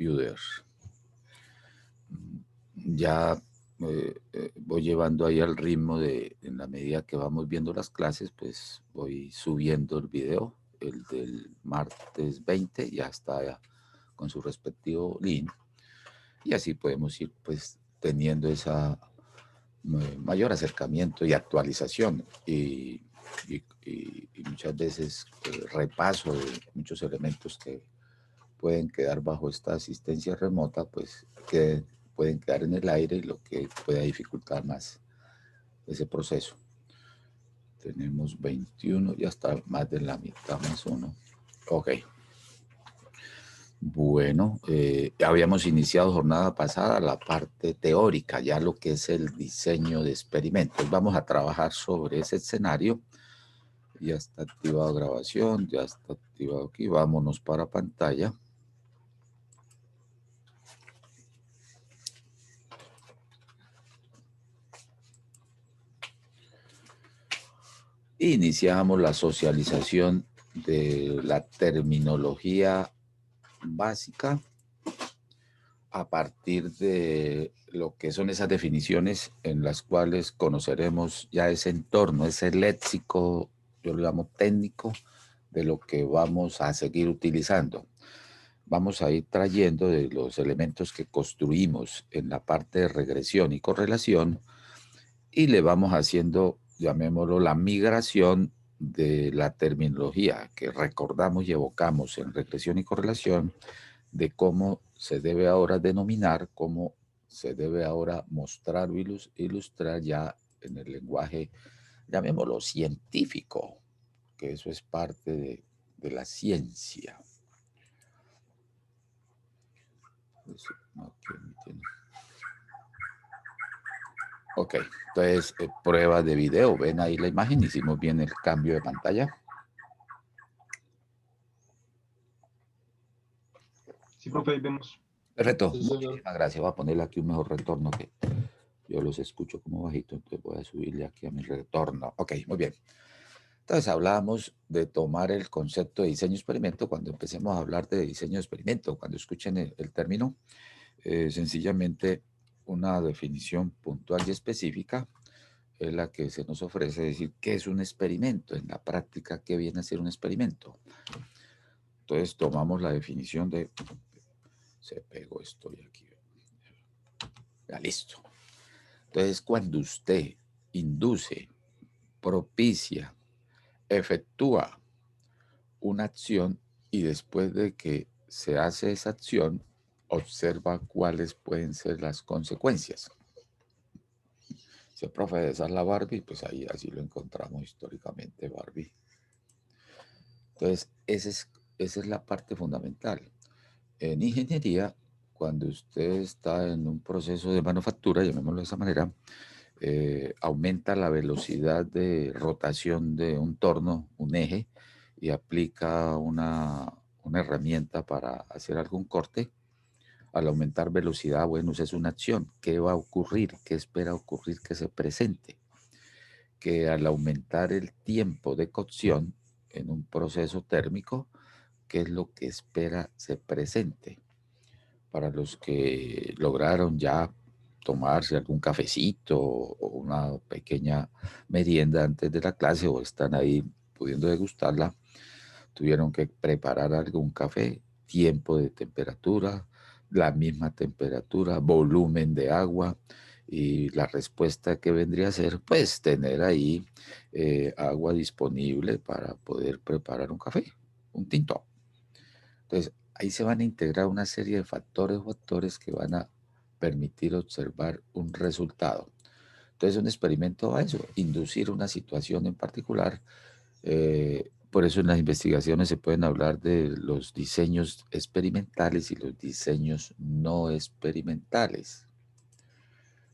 computer. Ya voy llevando ahí al ritmo de, en la medida que vamos viendo las clases, pues voy subiendo el video, el del martes 20, ya está ya con su respectivo link, y así podemos ir pues teniendo esa mayor acercamiento y actualización y muchas veces repaso de muchos elementos que pueden quedar bajo esta asistencia remota, pues que pueden quedar en el aire, lo que pueda dificultar más ese proceso. Tenemos 21, ya está más de la mitad más uno. Ok. Bueno, habíamos iniciado jornada pasada la parte teórica, ya lo que es el diseño de experimentos. Vamos a trabajar sobre ese escenario. Ya está activado grabación, ya está activado aquí. Vámonos para pantalla. Iniciamos la socialización de la terminología básica a partir de lo que son esas definiciones en las cuales conoceremos ya ese entorno, ese léxico, yo lo llamo técnico, de lo que vamos a seguir utilizando. Vamos a ir trayendo de los elementos que construimos en la parte de regresión y correlación y le vamos haciendo, llamémoslo, la migración de la terminología que recordamos y evocamos en regresión y correlación, de cómo se debe ahora denominar, cómo se debe ahora mostrar o ilustrar ya en el lenguaje, llamémoslo científico, que eso es parte de la ciencia. Ok, entonces prueba de video, ven ahí la imagen, hicimos bien el cambio de pantalla. Sí, profe, ahí vemos. Perfecto, Sí, muchísimas gracias. Voy a ponerle aquí un mejor retorno que yo los escucho como bajito, entonces voy a subirle aquí a mi retorno. Ok, muy bien. Entonces hablábamos de tomar el concepto de diseño experimento. Cuando empecemos a hablar de diseño experimento, cuando escuchen el término, sencillamente una definición puntual y específica es la que se nos ofrece, decir qué es un experimento, en la práctica qué viene a ser un experimento. Entonces tomamos la definición de, se pegó, estoy aquí, ya listo. Entonces cuando usted induce, propicia, efectúa una acción y después de que se hace esa acción, observa cuáles pueden ser las consecuencias. Si el profe, esa es la Barbie, pues ahí así lo encontramos históricamente, Barbie. Entonces, esa es la parte fundamental. En ingeniería, cuando usted está en un proceso de manufactura, llamémoslo de esa manera, aumenta la velocidad de rotación de un torno, un eje, y aplica una herramienta para hacer algún corte. Al aumentar velocidad, bueno, esa es una acción. ¿Qué va a ocurrir? ¿Qué espera ocurrir que se presente? Que al aumentar el tiempo de cocción en un proceso térmico, ¿qué es lo que espera se presente? Para los que lograron ya tomarse algún cafecito o una pequeña merienda antes de la clase o están ahí pudiendo degustarla, tuvieron que preparar algún café, tiempo de temperatura, la misma temperatura, volumen de agua y la respuesta que vendría a ser pues tener ahí agua disponible para poder preparar un café, un tinto. Entonces, ahí se van a integrar una serie de factores o actores que van a permitir observar un resultado. Entonces, un experimento va a eso, inducir una situación en particular. Por eso en las investigaciones se pueden hablar de los diseños experimentales y los diseños no experimentales.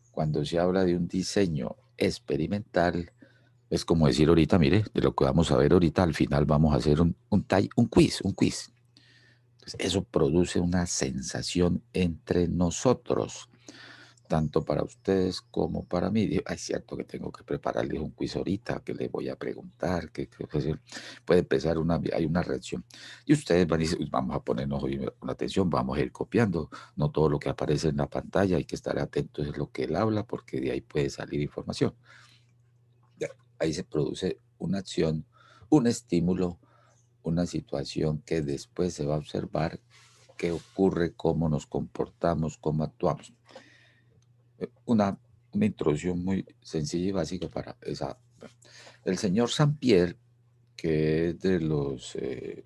Cuando se habla de un diseño experimental, es como decir ahorita, mire, de lo que vamos a ver ahorita, al final vamos a hacer un quiz. Entonces, eso produce una sensación entre nosotros. tanto para ustedes como para mí. Digo, es cierto que tengo que prepararles un quiz ahorita, que les voy a preguntar, puede empezar hay una reacción. Y ustedes van a decir, "Uy, vamos a ponernos hoy con atención, vamos a ir copiando, no todo lo que aparece en la pantalla, hay que estar atentos a lo que él habla, porque de ahí puede salir información. Ya, ahí se produce una acción, un estímulo, una situación que después se va a observar qué ocurre, cómo nos comportamos, cómo actuamos. Una, una introducción muy sencilla y básica para esa. El señor Saint-Pierre, que es de los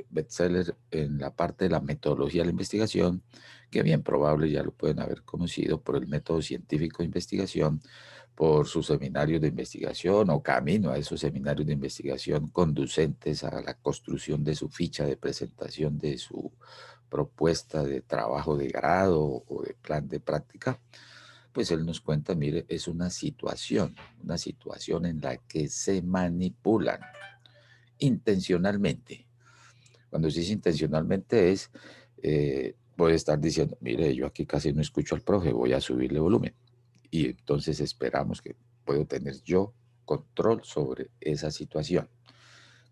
bestsellers en la parte de la metodología de la investigación, que bien probable ya lo pueden haber conocido por el método científico de investigación, por sus seminarios de investigación o camino a esos seminarios de investigación conducentes a la construcción de su ficha de presentación de su propuesta de trabajo de grado o de plan de práctica. Pues él nos cuenta, mire, es una situación en la que se manipulan intencionalmente. Cuando se dice intencionalmente es, puede estar diciendo, mire, yo aquí casi no escucho al profe, voy a subirle volumen. Y entonces esperamos que puedo tener yo control sobre esa situación,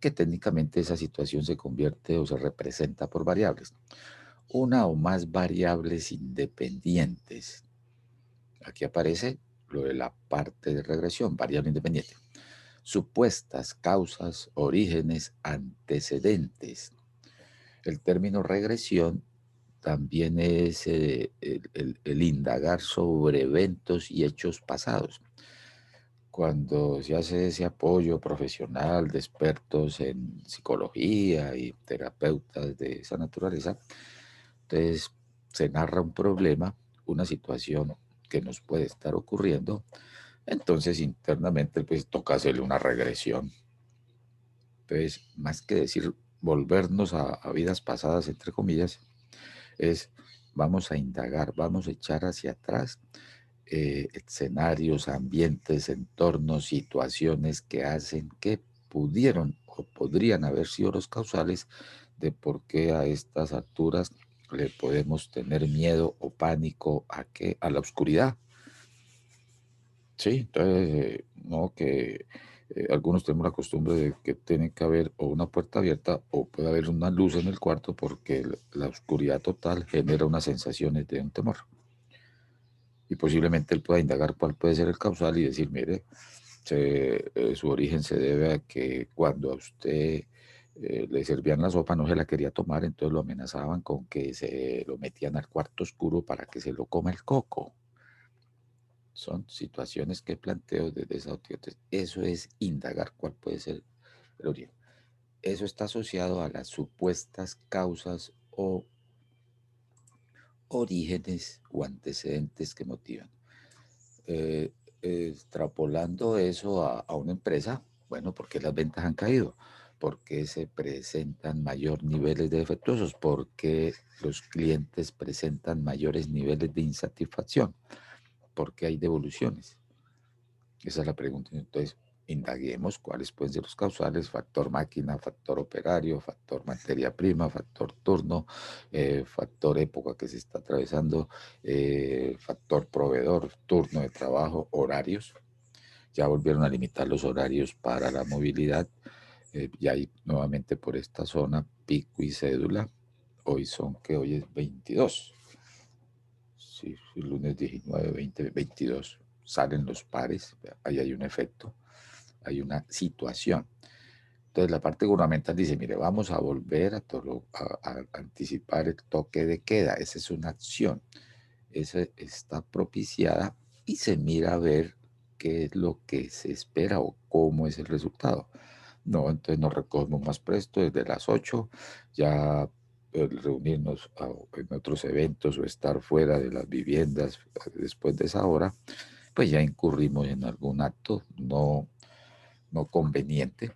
que técnicamente esa situación se convierte o se representa por variables. Una o más variables independientes. Aquí aparece lo de la parte de regresión, variable independiente. Supuestas causas, orígenes, antecedentes. El término regresión también es el indagar sobre eventos y hechos pasados. Cuando se hace ese apoyo profesional de expertos en psicología y terapeutas de esa naturaleza, entonces se narra un problema, una situación que nos puede estar ocurriendo, entonces internamente pues toca hacerle una regresión. Entonces, más que decir volvernos a vidas pasadas, entre comillas, es vamos a indagar, vamos a echar hacia atrás escenarios, ambientes, entornos, situaciones que hacen que pudieron o podrían haber sido los causales de por qué a estas alturas le podemos tener miedo o pánico a la oscuridad. Sí, entonces, no que algunos tenemos la costumbre de que tiene que haber o una puerta abierta o puede haber una luz en el cuarto porque la oscuridad total genera unas sensaciones de un temor. Y posiblemente él pueda indagar cuál puede ser el causal y decir, mire, su origen se debe a que cuando a usted le servían la sopa no se la quería tomar, entonces lo amenazaban con que se lo metían al cuarto oscuro para que se lo coma el coco. Son situaciones que planteo desde esa óptica. Entonces, eso es indagar cuál puede ser el origen. Eso está asociado a las supuestas causas o orígenes o antecedentes que motivan. Eh, Extrapolando eso a una empresa, bueno, porque las ventas han caído, porque se presentan mayor niveles de defectuosos, porque los clientes presentan mayores niveles de insatisfacción, porque hay devoluciones. Esa es la pregunta. Entonces, indaguemos cuáles pueden ser los causales: factor máquina, factor operario, factor materia prima, factor turno, factor época que se está atravesando, factor proveedor, turno de trabajo, horarios. Ya volvieron a limitar los horarios para la movilidad. Ya hay nuevamente por esta zona pico y cédula. Hoy es 22. Sí, sí, lunes 19, 20, 22. Salen los pares, ahí hay un efecto, hay una situación. Entonces la parte gubernamental dice, mire, vamos a volver a anticipar el toque de queda. Esa es una acción. Esa está propiciada y se mira a ver qué es lo que se espera o cómo es el resultado. No, entonces nos recogemos más presto desde las 8, ya reunirnos en otros eventos o estar fuera de las viviendas después de esa hora, pues ya incurrimos en algún acto no conveniente,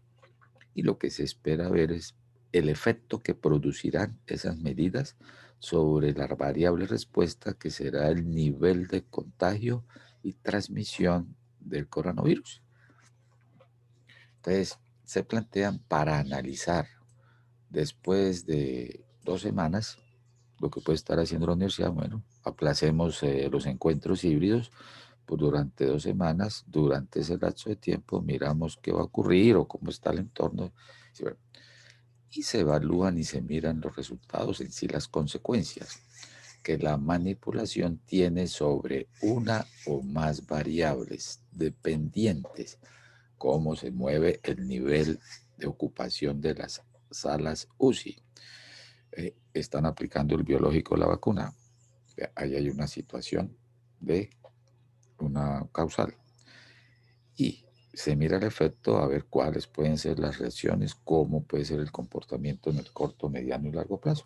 y lo que se espera ver es el efecto que producirán esas medidas sobre la variable respuesta que será el nivel de contagio y transmisión del coronavirus. Entonces, se plantean para analizar después de 2 semanas, lo que puede estar haciendo la universidad, bueno, aplacemos los encuentros híbridos pues, durante 2 semanas. Durante ese lapso de tiempo miramos qué va a ocurrir o cómo está el entorno. Sí, bueno, y se evalúan y se miran los resultados, en sí las consecuencias que la manipulación tiene sobre una o más variables dependientes, cómo se mueve el nivel de ocupación de las salas UCI. Están aplicando el biológico a la vacuna. Ahí hay una situación de una causal. Y se mira el efecto a ver cuáles pueden ser las reacciones, cómo puede ser el comportamiento en el corto, mediano y largo plazo.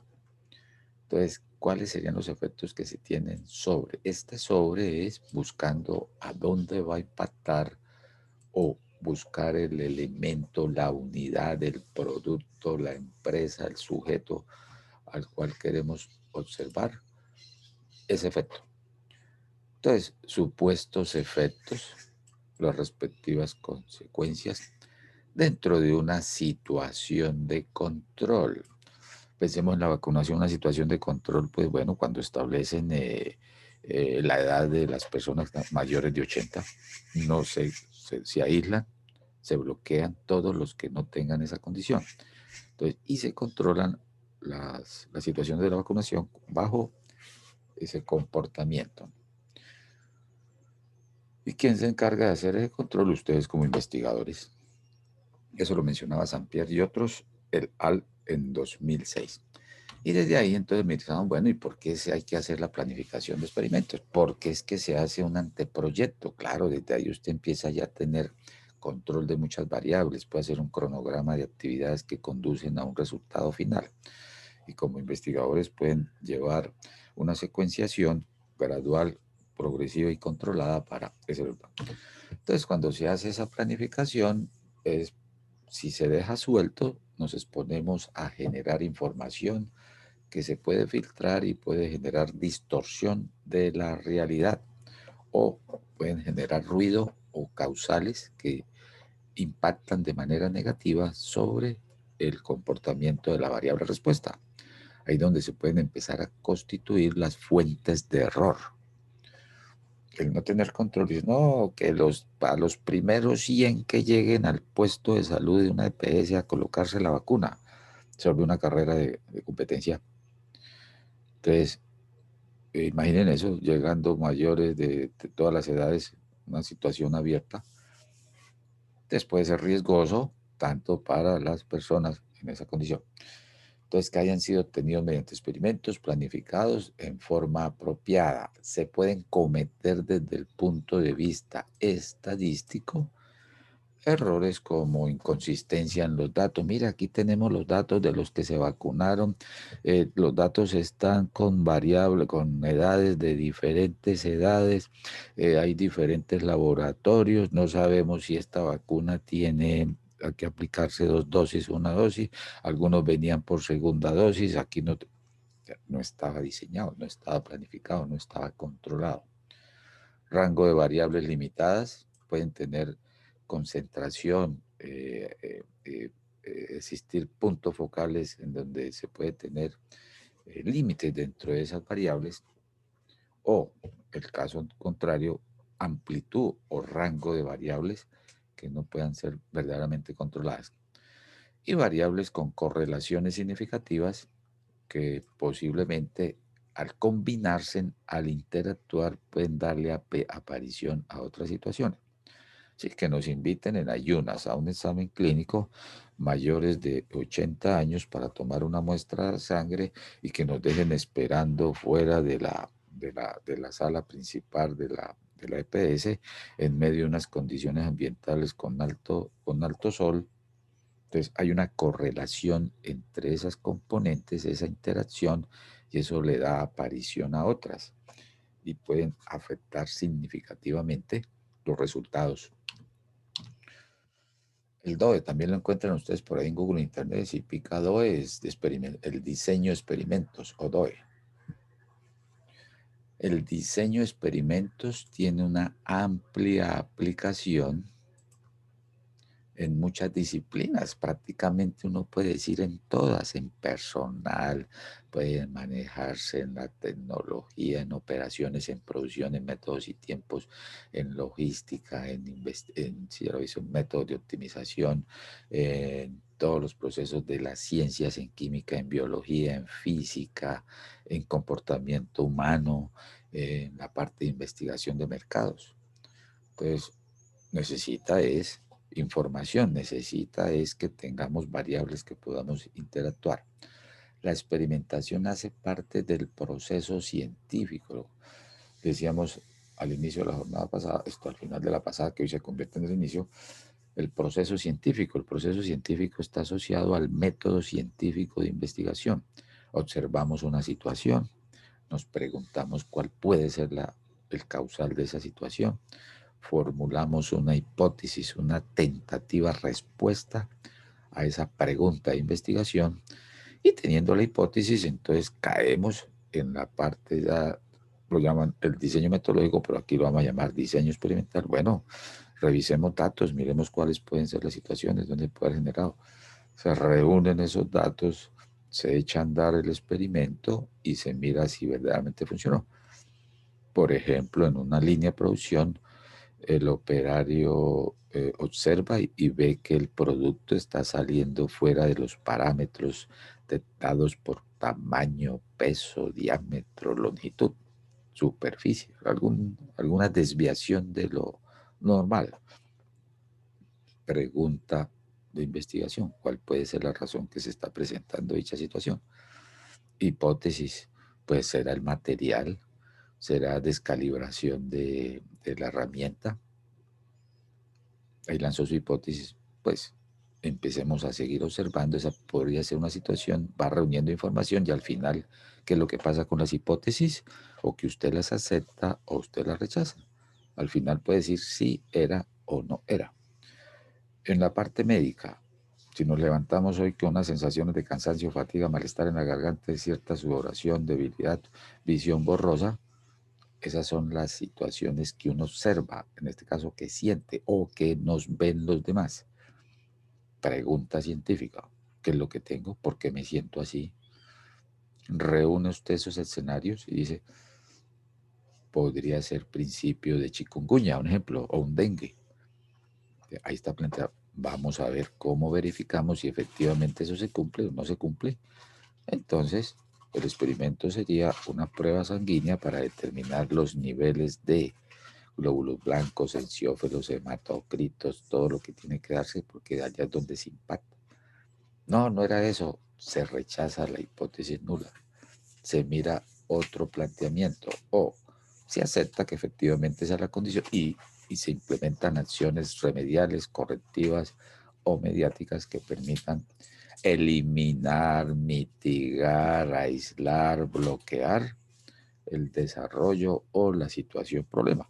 Entonces, ¿cuáles serían los efectos que se tienen sobre? Este sobre es buscando a dónde va a impactar o buscar el elemento, la unidad, el producto, la empresa, el sujeto al cual queremos observar ese efecto. Entonces, supuestos efectos, las respectivas consecuencias dentro de una situación de control. Pensemos en la vacunación, una situación de control, pues bueno, cuando establecen la edad de las personas mayores de 80, no se aíslan, se bloquean todos los que no tengan esa condición. Entonces, y se controlan las situaciones de la vacunación bajo ese comportamiento. ¿Y quién se encarga de hacer ese control? Ustedes como investigadores. Eso lo mencionaba Sampier y otros, el AL en 2006. Y desde ahí entonces me dijeron, bueno, ¿y por qué hay que hacer la planificación de experimentos? Porque es que se hace un anteproyecto. Claro, desde ahí usted empieza ya a tener control de muchas variables, puede hacer un cronograma de actividades que conducen a un resultado final. Y como investigadores pueden llevar una secuenciación gradual, progresiva y controlada para ese resultado. Entonces, cuando se hace esa planificación, si se deja suelto, nos exponemos a generar información que se puede filtrar y puede generar distorsión de la realidad o pueden generar ruido o causales que impactan de manera negativa sobre el comportamiento de la variable respuesta. Ahí donde se pueden empezar a constituir las fuentes de error. El no tener control, dice, no, que a los primeros 100 que lleguen al puesto de salud de una EPS a colocarse la vacuna, se vuelve una carrera de competencia. Entonces, imaginen eso, llegando mayores de todas las edades, una situación abierta. Entonces puede ser riesgoso tanto para las personas en esa condición. Entonces, que hayan sido obtenidos mediante experimentos planificados en forma apropiada. Se pueden cometer desde el punto de vista estadístico errores como inconsistencia en los datos. Mira, aquí tenemos los datos de los que se vacunaron. Los datos están con variables, con edades de diferentes edades. Hay diferentes laboratorios. No sabemos si esta vacuna tiene que aplicarse 2 dosis o una dosis. Algunos venían por segunda dosis. Aquí no estaba diseñado, no estaba planificado, no estaba controlado. Rango de variables limitadas, pueden tener concentración, existir puntos focales en donde se puede tener límites dentro de esas variables o, el caso contrario, amplitud o rango de variables que no puedan ser verdaderamente controladas. Y variables con correlaciones significativas que posiblemente al combinarse, al interactuar, pueden darle aparición a otras situaciones. Sí, que nos inviten en ayunas a un examen clínico mayores de 80 años para tomar una muestra de sangre y que nos dejen esperando fuera de la sala principal de la EPS en medio de unas condiciones ambientales con alto sol. Entonces hay una correlación entre esas componentes, esa interacción, y eso le da aparición a otras y pueden afectar significativamente los resultados. El DOE también lo encuentran ustedes por ahí en Google Internet. Si pica DOE es el diseño de experimentos o DOE. El diseño de experimentos tiene una amplia aplicación en muchas disciplinas, prácticamente uno puede decir en todas, en personal, puede manejarse en la tecnología, en operaciones, en producción, en métodos y tiempos, en logística, sí, ya lo hizo, en métodos de optimización, en todos los procesos de las ciencias, en química, en biología, en física, en comportamiento humano, en la parte de investigación de mercados. Entonces, necesita es información, necesita es que tengamos variables que podamos interactuar. La experimentación hace parte del proceso científico. Decíamos al inicio de la jornada pasada, esto al final de la pasada, que hoy se convierte en el inicio, el proceso científico. El proceso científico está asociado al método científico de investigación. Observamos una situación, nos preguntamos cuál puede ser el causal de esa situación, formulamos una hipótesis, una tentativa respuesta a esa pregunta de investigación y teniendo la hipótesis, entonces caemos en la parte, ya lo llaman el diseño metodológico, pero aquí lo vamos a llamar diseño experimental. Bueno, revisemos datos, miremos cuáles pueden ser las situaciones donde puede haber generado. Se reúnen esos datos, se echa a andar el experimento y se mira si verdaderamente funcionó. Por ejemplo, en una línea de producción, el operario observa y ve que el producto está saliendo fuera de los parámetros dados por tamaño, peso, diámetro, longitud, superficie, alguna desviación de lo normal. Pregunta de investigación: ¿cuál puede ser la razón que se está presentando dicha situación? Hipótesis: pues será el material, será descalibración de la herramienta. Ahí lanzó su hipótesis, pues empecemos a seguir observando, esa podría ser una situación, va reuniendo información y al final, ¿qué es lo que pasa con las hipótesis? O que usted las acepta o usted las rechaza. Al final puede decir si era o no era. En la parte médica, si nos levantamos hoy con unas sensaciones de cansancio, fatiga, malestar en la garganta, cierta sudoración, debilidad, visión borrosa, esas son las situaciones que uno observa, en este caso que siente o que nos ven los demás. Pregunta científica: ¿qué es lo que tengo? ¿Por qué me siento así? Reúne usted esos escenarios y dice, podría ser principio de chikungunya, un ejemplo, o un dengue. Ahí está planteado. Vamos a ver cómo verificamos si efectivamente eso se cumple o no se cumple. Entonces, el experimento sería una prueba sanguínea para determinar los niveles de glóbulos blancos, enciófilos, hematocritos, todo lo que tiene que darse, porque allá es donde se impacta. No, no era eso. Se rechaza la hipótesis nula. Se mira otro planteamiento o se acepta que efectivamente esa es la condición y se implementan acciones remediales, correctivas o mediáticas que permitan eliminar, mitigar, aislar, bloquear el desarrollo o la situación problema.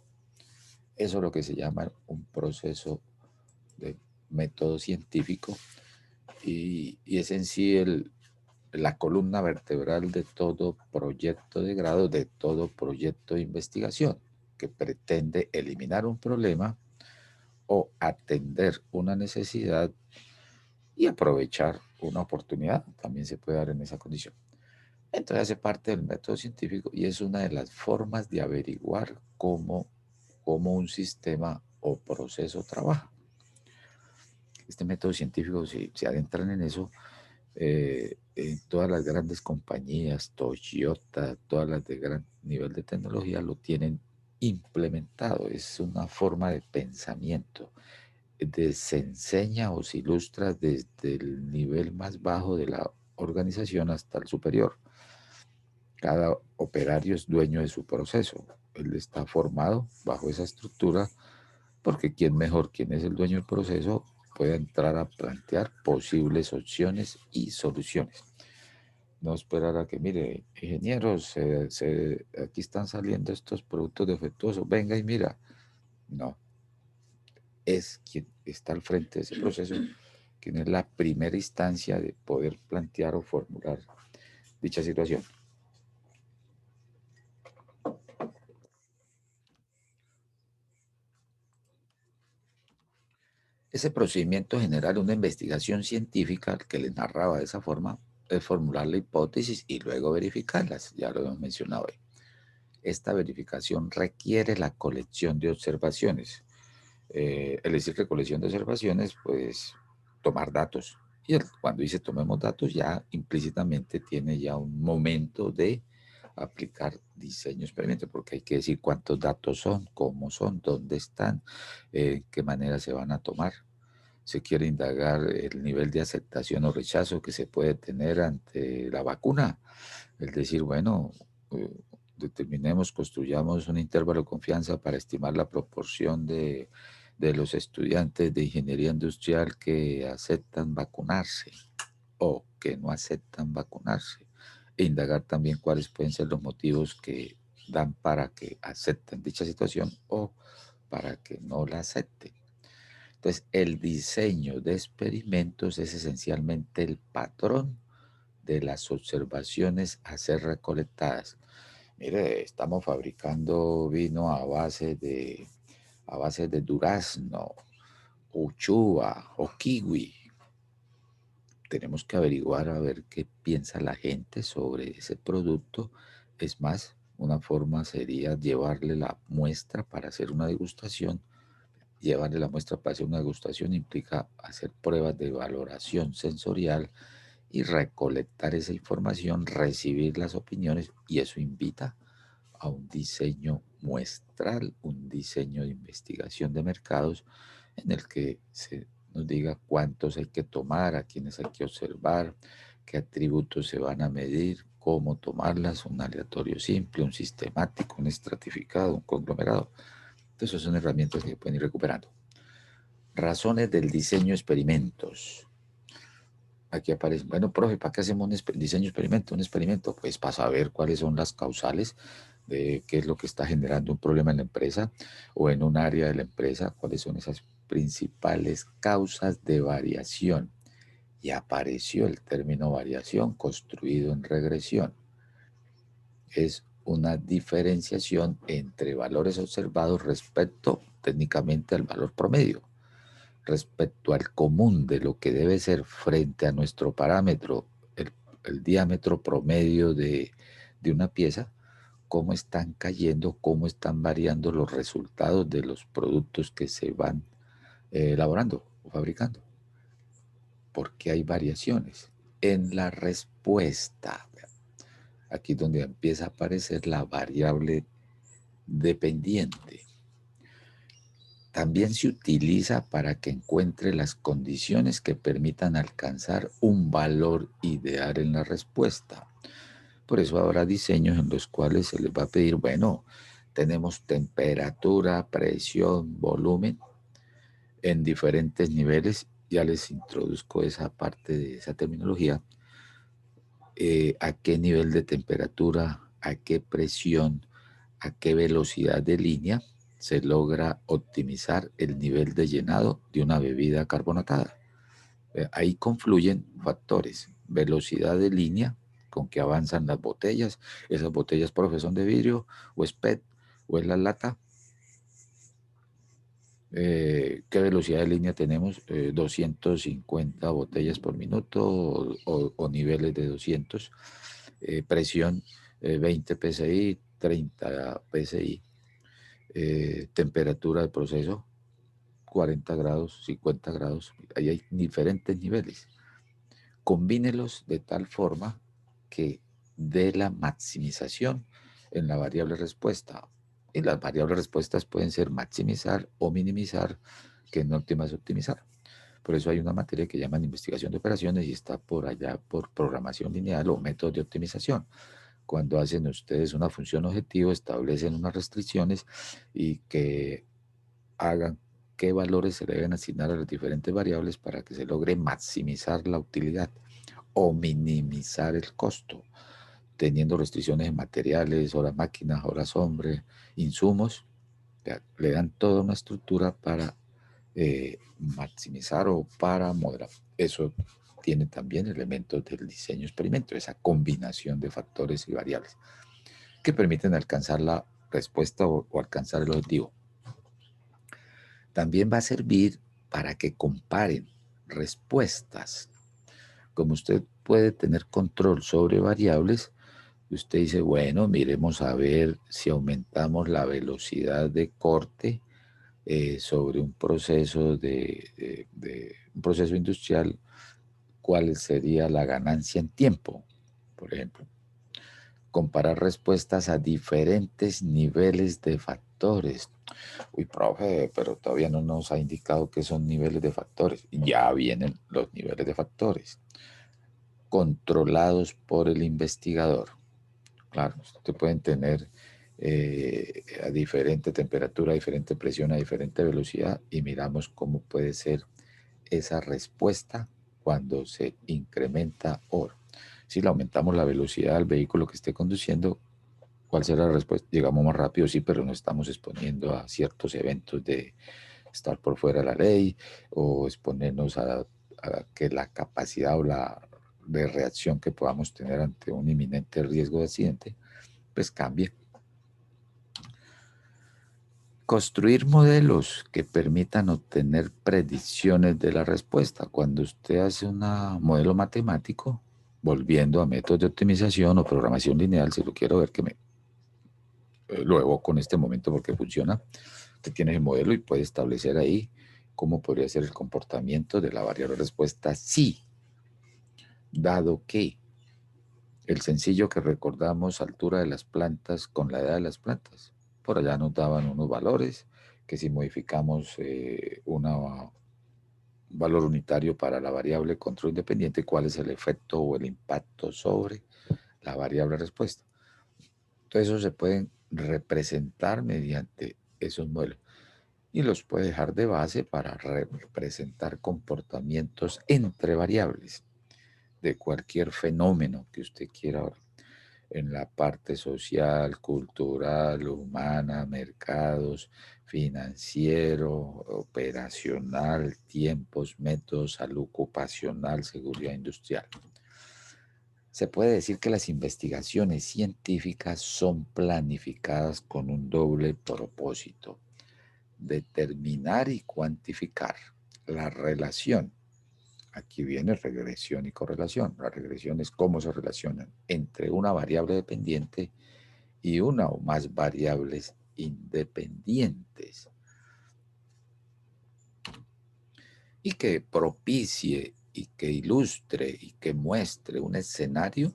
Eso es lo que se llama un proceso de método científico y es en sí la columna vertebral de todo proyecto de grado, de todo proyecto de investigación que pretende eliminar un problema o atender una necesidad y aprovechar una oportunidad. También se puede dar en esa condición. Entonces hace parte del método científico y es una de las formas de averiguar cómo un sistema o proceso trabaja. Este método científico, si se adentran en eso, en todas las grandes compañías, Toyota, todas las de gran nivel de tecnología lo tienen implementado. Es una forma de pensamiento. Se enseña o se ilustra desde el nivel más bajo de la organización hasta el superior. Cada operario es dueño de su proceso. Él está formado bajo esa estructura porque quién mejor, quién es el dueño del proceso, puede entrar a plantear posibles opciones y soluciones. No esperar a que, mire, ingenieros, aquí están saliendo estos productos defectuosos, venga y mira. No, es quien está al frente de ese proceso, quien es la primera instancia de poder plantear o formular dicha situación. Ese procedimiento general, una investigación científica que les narraba de esa forma, es formular la hipótesis y luego verificarlas, ya lo hemos mencionado hoy. Esta verificación requiere la colección de observaciones. Es decir, recolección de observaciones, pues tomar datos. Y cuando dice tomemos datos, ya implícitamente tiene ya un momento de aplicar diseño experimento, porque hay que decir cuántos datos son, cómo son, dónde están, qué manera se van a tomar. Se quiere indagar el nivel de aceptación o rechazo que se puede tener ante la vacuna. Es decir, bueno, eh, determinemos, construyamos un intervalo de confianza para estimar la proporción de los estudiantes de ingeniería industrial que aceptan vacunarse o que no aceptan vacunarse. E indagar también cuáles pueden ser los motivos que dan para que acepten dicha situación o para que no la acepten. Entonces, el diseño de experimentos es esencialmente el patrón de las observaciones a ser recolectadas. Mire, estamos fabricando vino a base de durazno, uchuva o kiwi. Tenemos que averiguar a ver qué piensa la gente sobre ese producto. Es más, una forma sería llevarle la muestra para hacer una degustación. Llevarle la muestra para hacer una degustación implica hacer pruebas de valoración sensorial y recolectar esa información, recibir las opiniones, y eso invita a un diseño muestral, un diseño de investigación de mercados en el que se nos diga cuántos hay que tomar, a quiénes hay que observar, qué atributos se van a medir, cómo tomarlas, un aleatorio simple, un sistemático, un estratificado, un conglomerado. Entonces son herramientas que pueden ir recuperando. Razones del diseño de experimentos. Aquí aparece, bueno, profe, ¿para qué hacemos un diseño experimento? Un experimento, pues para saber cuáles son las causales de qué es lo que está generando un problema en la empresa o en un área de la empresa, cuáles son esas principales causas de variación. Y apareció el término variación construido en regresión. Es una diferenciación entre valores observados respecto técnicamente al valor promedio, respecto al común de lo que debe ser frente a nuestro parámetro, el diámetro promedio de una pieza, cómo están cayendo, cómo están variando los resultados de los productos que se van elaborando o fabricando. Porque hay variaciones en la respuesta. Aquí es donde empieza a aparecer la variable dependiente. También se utiliza para que encuentre las condiciones que permitan alcanzar un valor ideal en la respuesta. Por eso habrá diseños en los cuales se les va a pedir, bueno, tenemos temperatura, presión, volumen en diferentes niveles. Ya les introduzco esa parte de esa terminología. A qué nivel de temperatura, a qué presión, a qué velocidad de línea se logra optimizar el nivel de llenado de una bebida carbonatada. Ahí confluyen factores, velocidad de línea con que avanzan las botellas, esas botellas, profe, son de vidrio o es PET o es la lata. ¿Qué velocidad de línea tenemos? 250 botellas por minuto o niveles de 200. Presión 20 psi, 30 psi. Temperatura de proceso 40 grados, 50 grados. Ahí hay diferentes niveles. Combínelos de tal forma que dé la maximización en la variable respuesta. Y las variables respuestas pueden ser maximizar o minimizar, que en óptima es optimizar. Por eso hay una materia que llaman investigación de operaciones y está por allá por programación lineal o métodos de optimización. Cuando hacen ustedes una función objetivo, establecen unas restricciones y que hagan qué valores se deben asignar a las diferentes variables para que se logre maximizar la utilidad o minimizar el costo, teniendo restricciones en materiales, horas máquinas, horas hombre, insumos. Le dan toda una estructura para maximizar o para moderar. Eso tiene también elementos del diseño experimento, esa combinación de factores y variables que permiten alcanzar la respuesta o alcanzar el objetivo. También va a servir para que comparen respuestas. Como usted puede tener control sobre variables, usted dice, bueno, miremos a ver si aumentamos la velocidad de corte sobre un proceso un proceso industrial, cuál sería la ganancia en tiempo, por ejemplo. Comparar respuestas a diferentes niveles de factores. Uy, profe, pero todavía no nos ha indicado qué son niveles de factores. Ya vienen los niveles de factores, controlados por el investigador. Claro, ustedes pueden tener a diferente temperatura, a diferente presión, a diferente velocidad y miramos cómo puede ser esa respuesta cuando se incrementa oro. Si le aumentamos la velocidad al vehículo que esté conduciendo, ¿cuál será la respuesta? Llegamos más rápido, sí, pero no estamos exponiendo a ciertos eventos de estar por fuera de la ley o exponernos a que la capacidad o la de reacción que podamos tener ante un inminente riesgo de accidente, pues cambie. Construir modelos que permitan obtener predicciones de la respuesta. Cuando usted hace un modelo matemático, volviendo a métodos de optimización o programación lineal, si lo quiero ver, lo evoco en este momento porque funciona, usted tiene el modelo y puede establecer ahí cómo podría ser el comportamiento de la variable respuesta sí, dado que el sencillo que recordamos, altura de las plantas con la edad de las plantas. Por allá nos daban unos valores que si modificamos un valor unitario para la variable control independiente, cuál es el efecto o el impacto sobre la variable respuesta. Entonces eso se pueden representar mediante esos modelos y los puede dejar de base para representar comportamientos entre variables de cualquier fenómeno que usted quiera en la parte social, cultural, humana, mercados, financiero, operacional, tiempos, métodos, salud ocupacional, seguridad industrial. Se puede decir que las investigaciones científicas son planificadas con un doble propósito: determinar y cuantificar la relación. Aquí viene regresión y correlación. La regresión es cómo se relacionan entre una variable dependiente y una o más variables independientes, y que propicie y que ilustre y que muestre un escenario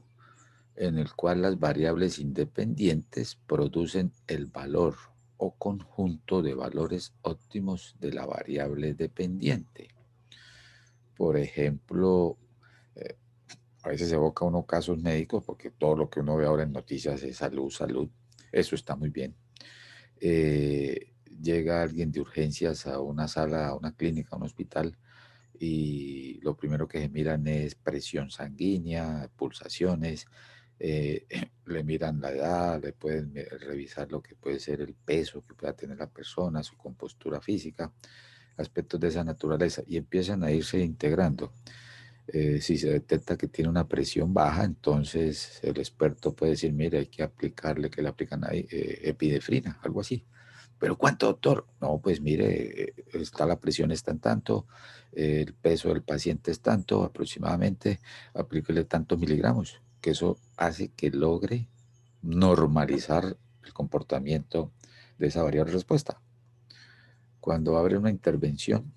en el cual las variables independientes producen el valor o conjunto de valores óptimos de la variable dependiente. Por ejemplo, eh, a veces se evoca uno casos médicos porque todo lo que uno ve ahora en noticias es salud, salud. Eso está muy bien. Llega alguien de urgencias a una sala, a una clínica, a un hospital, y lo primero que se miran es presión sanguínea, pulsaciones, le miran la edad, le pueden revisar lo que puede ser el peso que pueda tener la persona, su compostura física, aspectos de esa naturaleza, y empiezan a irse integrando. Si se detecta que tiene una presión baja, entonces el experto puede decir, mire, hay que aplicarle, que le aplican ahí, epinefrina, algo así. ¿Pero cuánto, doctor? No, pues mire, está la presión está en tanto, el peso del paciente es tanto, aproximadamente, aplíquele tantos miligramos, que eso hace que logre normalizar el comportamiento de esa variable respuesta. Cuando abre una intervención,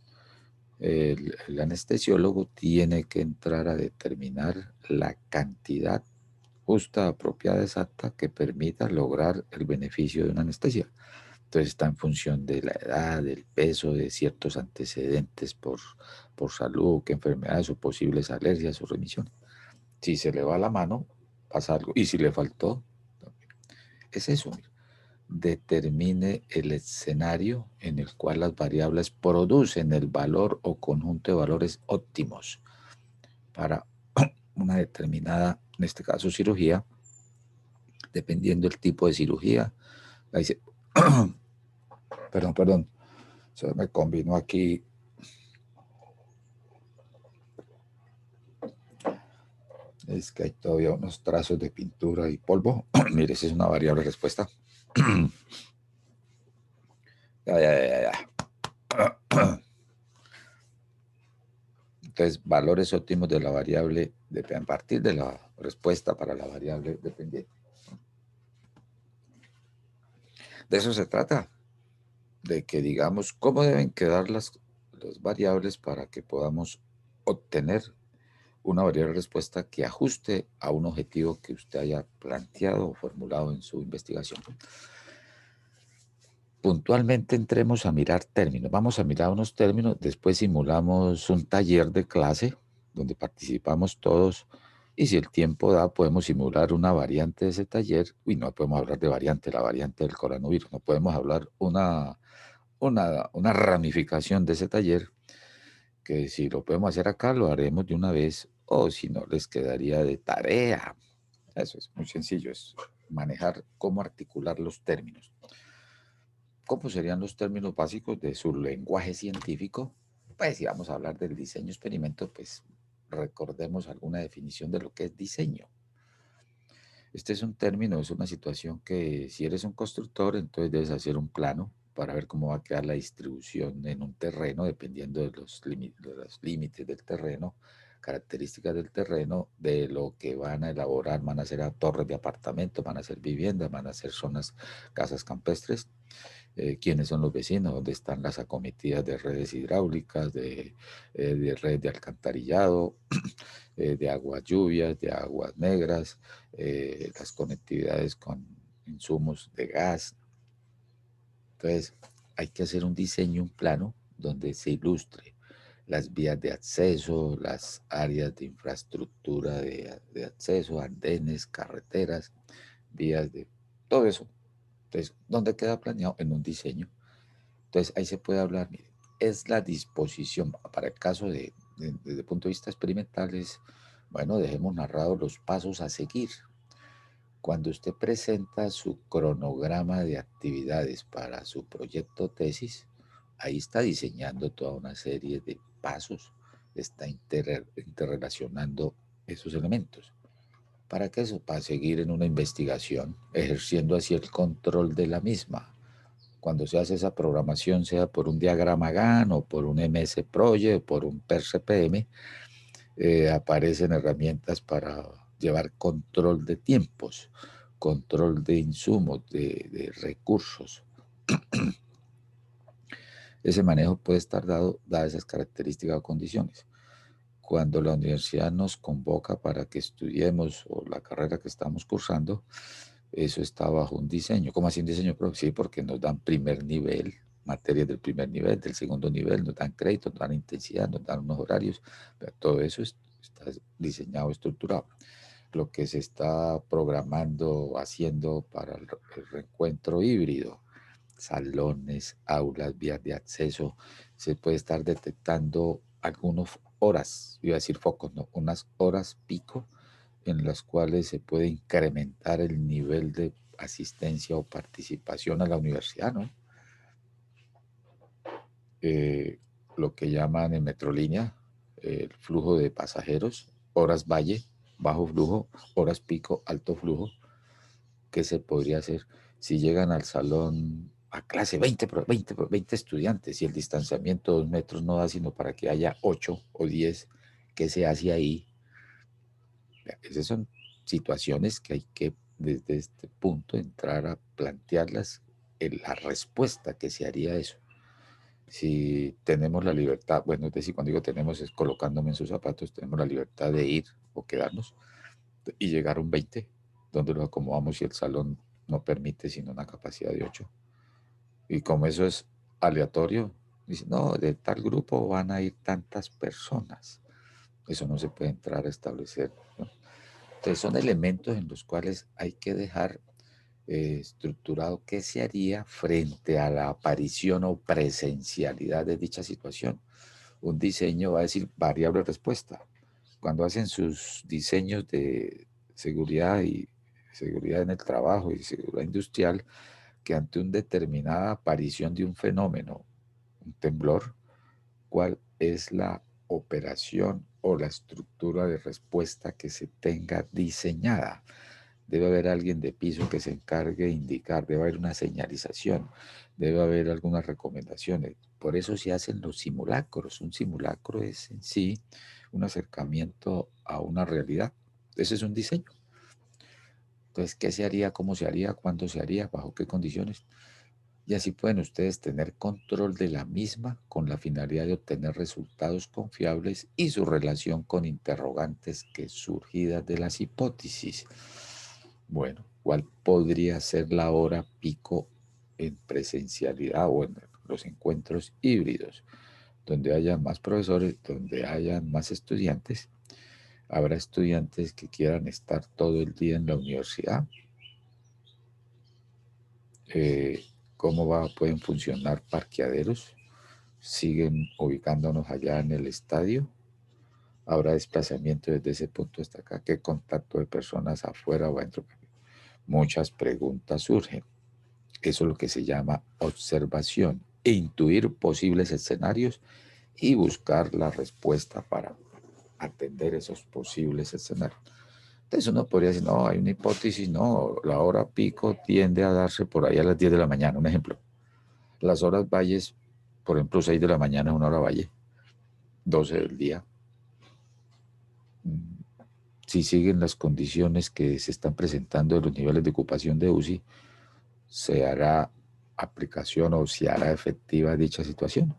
el anestesiólogo tiene que entrar a determinar la cantidad justa, apropiada, exacta, que permita lograr el beneficio de una anestesia. Entonces está en función de la edad, del peso, de ciertos antecedentes por salud, qué enfermedades o posibles alergias o remisiones. Si se le va la mano, pasa algo. Y si le faltó, es eso. Mira. Determine el escenario en el cual las variables producen el valor o conjunto de valores óptimos para una determinada, en este caso, cirugía, dependiendo del tipo de cirugía. Ahí se, perdón, se me combinó aquí. Es que hay todavía unos trazos de pintura y polvo. Mire, esa es una variable respuesta. Ya. Entonces, valores óptimos de la variable a partir de la respuesta para la variable dependiente. De eso se trata, de que digamos cómo deben quedar las variables para que podamos obtener una variable respuesta que ajuste a un objetivo que usted haya planteado o formulado en su investigación. Puntualmente entremos a mirar términos. Vamos a mirar unos términos, después simulamos un taller de clase donde participamos todos y si el tiempo da podemos simular una variante de ese taller. Uy, no podemos hablar de variante, la variante del coronavirus, no podemos hablar una ramificación de ese taller que si lo podemos hacer acá lo haremos de una vez o si no les quedaría de tarea. Eso es muy sencillo, es manejar cómo articular los términos. ¿Cómo serían los términos básicos de su lenguaje científico? Pues si vamos a hablar del diseño experimento, pues recordemos alguna definición de lo que es diseño. Este es un término, es una situación que si eres un constructor, entonces debes hacer un plano para ver cómo va a quedar la distribución en un terreno, dependiendo de los límites del terreno, características del terreno, de lo que van a elaborar, van a ser torres de apartamentos, van a ser viviendas, van a ser zonas, casas campestres, quiénes son los vecinos, dónde están las acometidas de redes hidráulicas, de redes de alcantarillado, de aguas lluvias, de aguas negras, las conectividades con insumos de gas. Entonces, hay que hacer un diseño, un plano, donde se ilustre las vías de acceso, las áreas de infraestructura de acceso, andenes, carreteras, vías de todo eso. Entonces, ¿dónde queda planeado? En un diseño. Entonces, ahí se puede hablar, mire, es la disposición, para el caso desde el punto de vista experimental, es, bueno, dejemos narrados los pasos a seguir. Cuando usted presenta su cronograma de actividades para su proyecto tesis, ahí está diseñando toda una serie de pasos, está interrelacionando esos elementos. ¿Para qué eso? Para seguir en una investigación, ejerciendo así el control de la misma. Cuando se hace esa programación, sea por un diagrama GAN o por un MS Project o por un PERCPM, aparecen herramientas para llevar control de tiempos, control de insumos, de recursos. Ese manejo puede estar dado, dadas esas características o condiciones. Cuando la universidad nos convoca para que estudiemos o la carrera que estamos cursando, eso está bajo un diseño. ¿Cómo así un diseño? Sí, porque nos dan primer nivel, materias del primer nivel, del segundo nivel, nos dan crédito, nos dan intensidad, nos dan unos horarios. Pero todo eso está diseñado, estructurado. Lo que se está programando, haciendo para el reencuentro híbrido, salones, aulas, vías de acceso, se puede estar detectando algunas horas, iba a decir focos, no, unas horas pico en las cuales se puede incrementar el nivel de asistencia o participación a la universidad, ¿no? Lo que llaman en Metrolínea el flujo de pasajeros, horas valle, bajo flujo, horas pico, alto flujo. ¿Qué se podría hacer si llegan al salón a clase 20 estudiantes y el distanciamiento de 2 metros no da sino para que haya 8 o 10? ¿Qué se hace ahí? Esas son situaciones que hay que desde este punto entrar a plantearlas en la respuesta que se haría a eso. Si tenemos la libertad, bueno, es decir, cuando digo tenemos es colocándome en sus zapatos, tenemos la libertad de ir o quedarnos y llegar a un 20, donde lo acomodamos y el salón no permite sino una capacidad de 8. Y como eso es aleatorio, dice, no, de tal grupo van a ir tantas personas. Eso no se puede entrar a establecer, ¿no? Entonces son elementos en los cuales hay que dejar estructurado qué se haría frente a la aparición o presencialidad de dicha situación. Un diseño va a decir variable respuesta. Cuando hacen sus diseños de seguridad y seguridad en el trabajo y seguridad industrial, que ante una determinada aparición de un fenómeno, un temblor, cuál es la operación o la estructura de respuesta que se tenga diseñada. debe haber alguien de piso que se encargue de indicar, debe haber una señalización, debe haber algunas recomendaciones. Por eso se hacen los simulacros. Un simulacro es en sí un acercamiento a una realidad. Ese es un diseño. Entonces, ¿qué se haría? ¿Cómo se haría? ¿Cuándo se haría? ¿Bajo qué condiciones? Y así pueden ustedes tener control de la misma con la finalidad de obtener resultados confiables y su relación con interrogantes que surgidas de las hipótesis. Bueno, ¿cuál podría ser la hora pico en presencialidad o en los encuentros híbridos? Donde haya más profesores, donde haya más estudiantes. Habrá estudiantes que quieran estar todo el día en la universidad. Eh, pueden funcionar parqueaderos? Siguen ubicándonos allá en el estadio. Habrá desplazamiento desde ese punto hasta acá. ¿Qué contacto de personas afuera o adentro? Muchas preguntas surgen. Eso es lo que se llama observación, e intuir posibles escenarios y buscar la respuesta para atender esos posibles escenarios. Entonces uno podría decir, no, hay una hipótesis, no, la hora pico tiende a darse por ahí a las 10 de la mañana, un ejemplo. Las horas valles, por ejemplo, 6 de la mañana es una hora valle, 12 del día. Si siguen las condiciones que se están presentando en los niveles de ocupación de UCI, se hará aplicación o se hará efectiva dicha situación.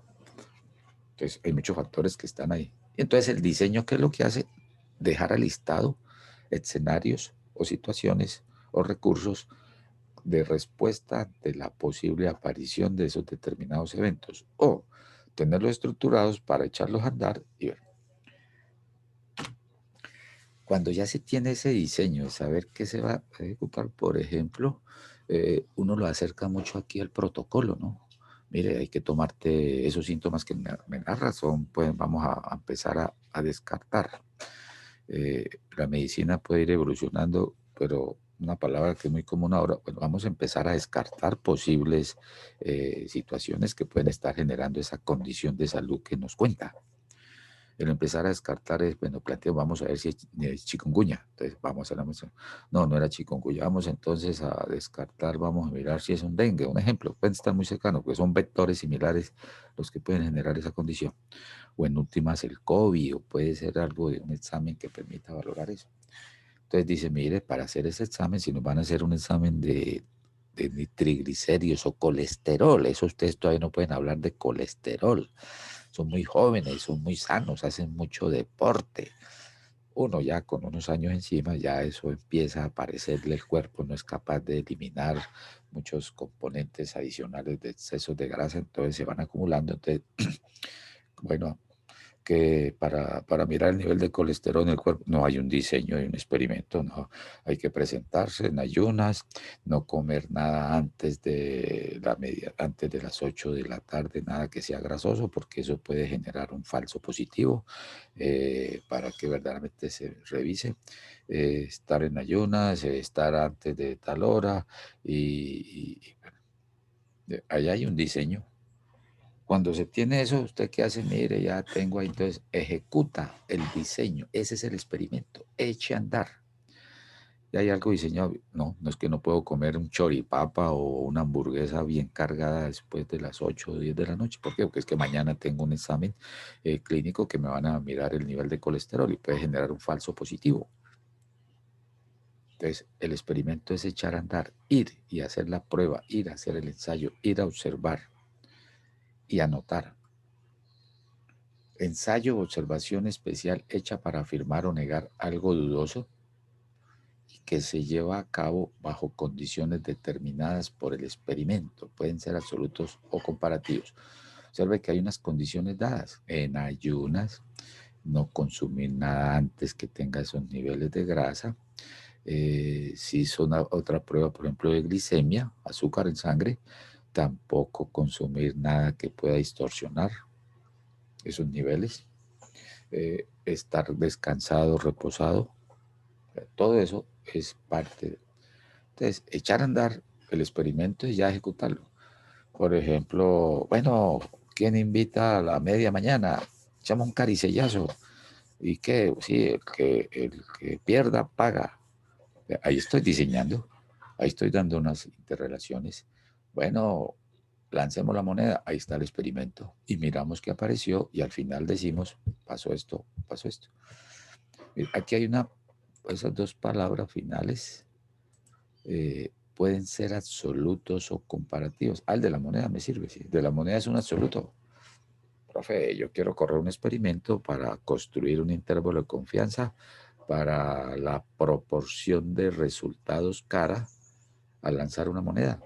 Entonces, hay muchos factores que están ahí. Y entonces, el diseño, ¿qué es lo que hace? Dejar alistado escenarios o situaciones o recursos de respuesta ante la posible aparición de esos determinados eventos o tenerlos estructurados para echarlos a andar y ver. Cuando ya se tiene ese diseño de saber qué se va a ejecutar, por ejemplo, uno lo acerca mucho aquí al protocolo, ¿no? Mire, hay que tomarte esos síntomas que me narras, pues vamos a empezar a descartar. La medicina puede ir evolucionando, pero una palabra que es muy común ahora, bueno, vamos a empezar a descartar posibles situaciones que pueden estar generando esa condición de salud que nos cuenta. El empezar a descartar es, bueno, planteo, vamos a ver si es chikungunya. Entonces, vamos a la muestra. No, no era chikungunya. Vamos entonces a descartar, vamos a mirar si es un dengue. Un ejemplo, pueden estar muy cercanos, porque son vectores similares los que pueden generar esa condición. O en últimas, el COVID, o puede ser algo de un examen que permita valorar eso. Entonces dice, mire, para hacer ese examen, si nos van a hacer un examen de triglicéridos o colesterol, eso ustedes todavía no pueden hablar de colesterol. Son muy jóvenes, son muy sanos, hacen mucho deporte. Uno ya con unos años encima, ya eso empieza a aparecerle, el cuerpo no es capaz de eliminar muchos componentes adicionales de excesos de grasa, entonces se van acumulando. Entonces, bueno, que para mirar el nivel de colesterol en el cuerpo no hay un diseño, hay un experimento, no. Hay que presentarse en ayunas, no comer nada antes de las 8 de la tarde, nada que sea grasoso, porque eso puede generar un falso positivo para que verdaderamente se revise. Estar en ayunas, estar antes de tal hora allá hay un diseño. Cuando se tiene eso, ¿usted qué hace? Mire, ya tengo ahí, entonces ejecuta el diseño. Ese es el experimento. Eche a andar. ¿Y hay algo diseñado? No, no es que no puedo comer un choripapa o una hamburguesa bien cargada después de las 8 o 10 de la noche. ¿Por qué? Porque es que mañana tengo un examen clínico que me van a mirar el nivel de colesterol y puede generar un falso positivo. Entonces, el experimento es echar a andar, ir y hacer la prueba, ir a hacer el ensayo, ir a observar y anotar. Ensayo o observación especial hecha para afirmar o negar algo dudoso y que se lleva a cabo bajo condiciones determinadas por el experimento. Pueden ser absolutos o comparativos. Observe que hay unas condiciones dadas. En ayunas, no consumir nada antes que tenga esos niveles de grasa. Si es otra prueba, por ejemplo, de glicemia, azúcar en sangre, tampoco consumir nada que pueda distorsionar esos niveles. Estar descansado, reposado, todo eso es parte. Entonces, echar a andar el experimento y ya ejecutarlo. Por ejemplo, bueno, ¿quién invita a la media mañana? Echamos un caricellazo. ¿Y qué? Sí, el que pierda paga. Ahí estoy diseñando, ahí estoy dando unas interrelaciones. Bueno, lancemos la moneda, ahí está el experimento y miramos qué apareció y al final decimos, pasó esto, pasó esto. Aquí hay esas dos palabras finales pueden ser absolutos o comparativos. El de la moneda me sirve, sí. De la moneda es un absoluto. Profe, yo quiero correr un experimento para construir un intervalo de confianza para la proporción de resultados cara al lanzar una moneda.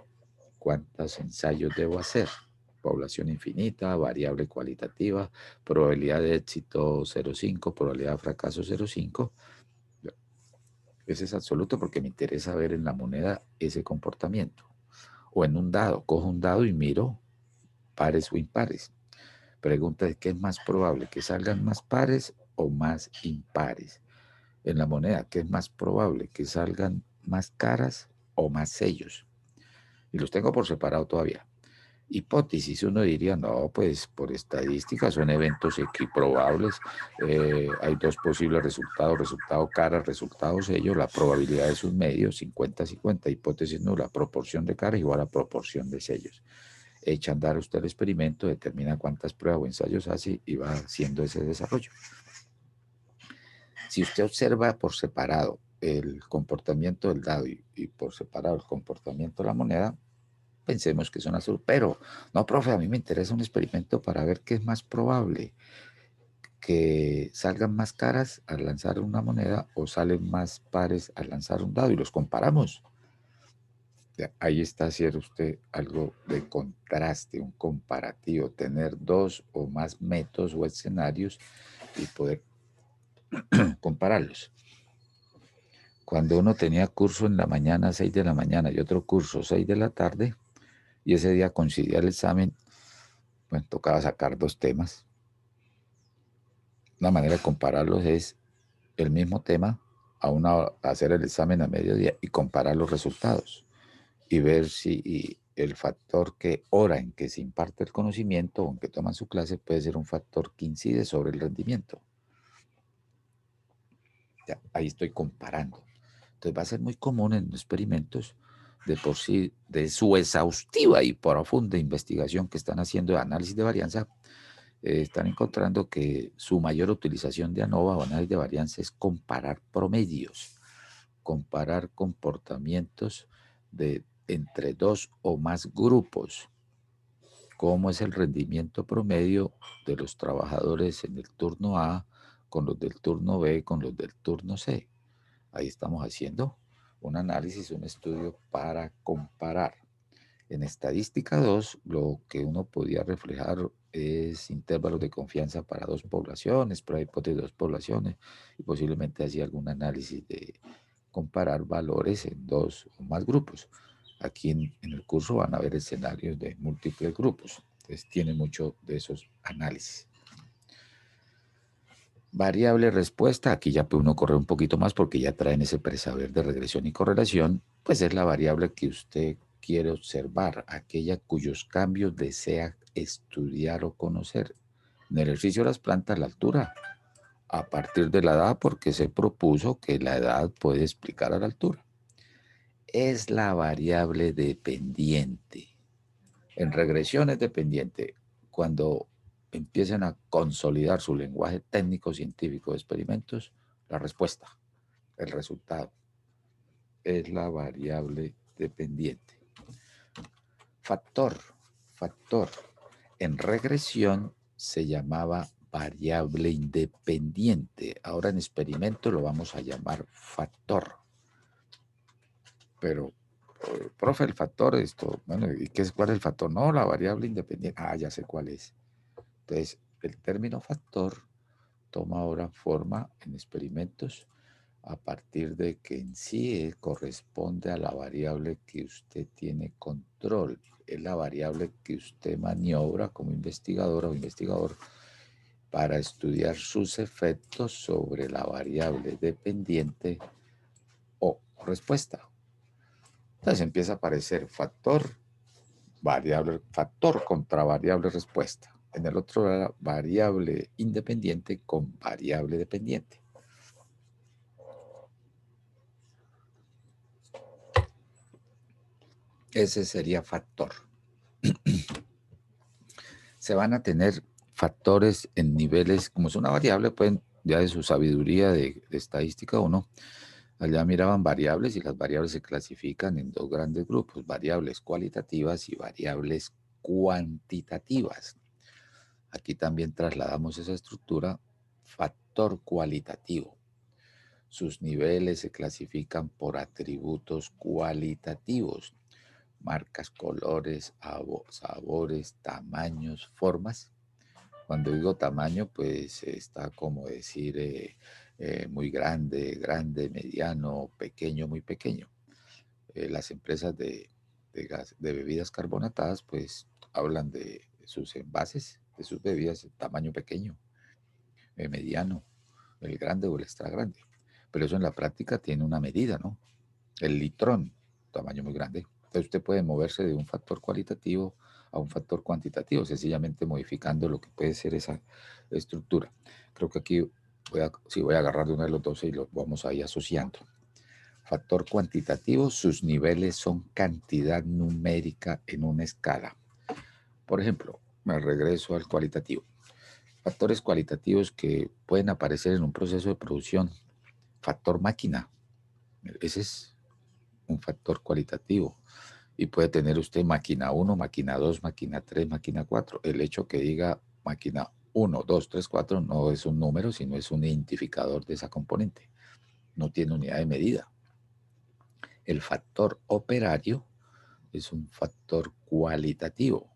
¿Cuántos ensayos debo hacer? Población infinita, variable cualitativa, probabilidad de éxito 0,5, probabilidad de fracaso 0,5. Ese es absoluto porque me interesa ver en la moneda ese comportamiento. O en un dado, cojo un dado y miro pares o impares. Pregunta es, ¿qué es más probable? ¿Que salgan más pares o más impares? En la moneda, ¿qué es más probable? ¿Que salgan más caras o más sellos? Y los tengo por separado todavía. Hipótesis, uno diría, no, pues por estadística son eventos equiprobables, hay dos posibles resultados, resultado cara, resultado sello, la probabilidad es un medio, 50-50, hipótesis nula, proporción de caras igual a proporción de sellos. Echa a andar usted el experimento, determina cuántas pruebas o ensayos hace y va haciendo ese desarrollo. Si usted observa por separado el comportamiento del dado y por separado el comportamiento de la moneda, pensemos que son azul, pero no, profe, a mí me interesa un experimento para ver qué es más probable, que salgan más caras al lanzar una moneda o salen más pares al lanzar un dado y los comparamos. Ahí está haciendo usted algo de contraste, un comparativo, tener dos o más métodos o escenarios y poder compararlos. Cuando uno tenía curso en la mañana, 6 de la mañana, y otro curso, 6 de la tarde, y ese día coincidía el examen, bueno, tocaba sacar dos temas. Una manera de compararlos es el mismo tema hacer el examen a mediodía y comparar los resultados y ver si el factor hora en que se imparte el conocimiento o en que toman su clase puede ser un factor que incide sobre el rendimiento. Ya, ahí estoy comparando. Entonces va a ser muy común en los experimentos de por sí, de su exhaustiva y profunda investigación que están haciendo de análisis de varianza, están encontrando que su mayor utilización de ANOVA o análisis de varianza es comparar promedios, comparar comportamientos de entre dos o más grupos. ¿Cómo es el rendimiento promedio de los trabajadores en el turno A con los del turno B, con los del turno C? Ahí estamos haciendo un análisis, un estudio para comparar. En estadística 2, lo que uno podía reflejar es intervalos de confianza para dos poblaciones, prueba hipótesis de dos poblaciones, y posiblemente hacía algún análisis de comparar valores en dos o más grupos. Aquí en el curso van a ver escenarios de múltiples grupos, entonces tiene mucho de esos análisis. Variable respuesta, aquí ya puede uno correr un poquito más porque ya traen ese presaber de regresión y correlación, pues es la variable que usted quiere observar, aquella cuyos cambios desea estudiar o conocer. En el ejercicio de las plantas, la altura, a partir de la edad, porque se propuso que la edad puede explicar a la altura. Es la variable dependiente. En regresión es dependiente. Cuando empiecen a consolidar su lenguaje técnico científico de experimentos, la respuesta, el resultado, es la variable dependiente. Factor. En regresión se llamaba variable independiente. Ahora en experimento lo vamos a llamar factor. Pero, profe, el factor, bueno, ¿y cuál es el factor? No, la variable independiente. Ya sé cuál es. Entonces, el término factor toma ahora forma en experimentos a partir de que en sí corresponde a la variable que usted tiene control. Es la variable que usted maniobra como investigadora o investigador para estudiar sus efectos sobre la variable dependiente o respuesta. Entonces empieza a aparecer factor contra variable respuesta. En el otro era variable independiente con variable dependiente. Ese sería factor. Se van a tener factores en niveles, como es una variable, pueden, ya de su sabiduría de estadística o no, allá miraban variables y las variables se clasifican en dos grandes grupos, variables cualitativas y variables cuantitativas. Aquí también trasladamos esa estructura, factor cualitativo. Sus niveles se clasifican por atributos cualitativos, marcas, colores, sabores, tamaños, formas. Cuando digo tamaño, pues está como decir muy grande, grande, mediano, pequeño, muy pequeño. Las empresas de bebidas carbonatadas, pues hablan de sus envases, de sus bebidas, tamaño pequeño, mediano, el grande o el extra grande. Pero eso en la práctica tiene una medida, ¿no? El litrón, tamaño muy grande. Entonces usted puede moverse de un factor cualitativo a un factor cuantitativo, sencillamente modificando lo que puede ser esa estructura. Creo que aquí voy a agarrar de uno de los dos y los vamos ahí asociando. Factor cuantitativo, sus niveles son cantidad numérica en una escala. Por ejemplo, me regreso al cualitativo. Factores cualitativos que pueden aparecer en un proceso de producción. Factor máquina, ese es un factor cualitativo. Y puede tener usted máquina 1, máquina 2, máquina 3, máquina 4. El hecho que diga máquina 1, 2, 3, 4 no es un número, sino es un identificador de esa componente. No tiene unidad de medida. El factor operario es un factor cualitativo.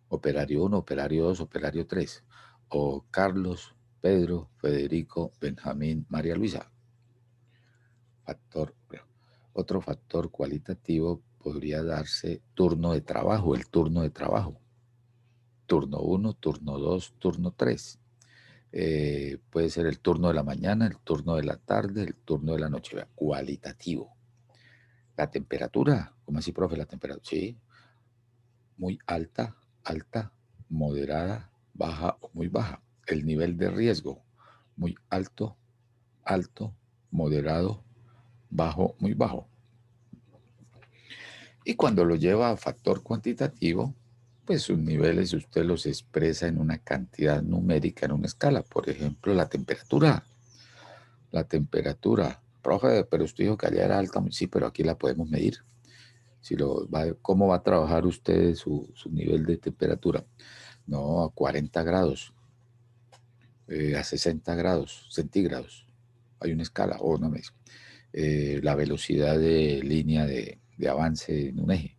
Operario 1, operario 2, operario 3. O Carlos, Pedro, Federico, Benjamín, María Luisa. Factor, otro factor cualitativo podría darse turno de trabajo, el turno de trabajo. Turno 1, turno 2, turno 3. Puede ser el turno de la mañana, el turno de la tarde, el turno de la noche. Cualitativo. La temperatura, ¿cómo así, profe? La temperatura, sí, muy alta, alta, moderada, baja o muy baja. El nivel de riesgo, muy alto, alto, moderado, bajo, muy bajo. Y cuando lo lleva a factor cuantitativo, pues sus niveles usted los expresa en una cantidad numérica, en una escala. Por ejemplo, la temperatura. La temperatura. Profe, pero usted dijo que allá era alta. Sí, pero aquí la podemos medir. ¿Cómo va a trabajar usted su nivel de temperatura? No, a 40 grados, a 60 grados centígrados. Hay una escala, o no me dice. La velocidad de línea de avance en un eje,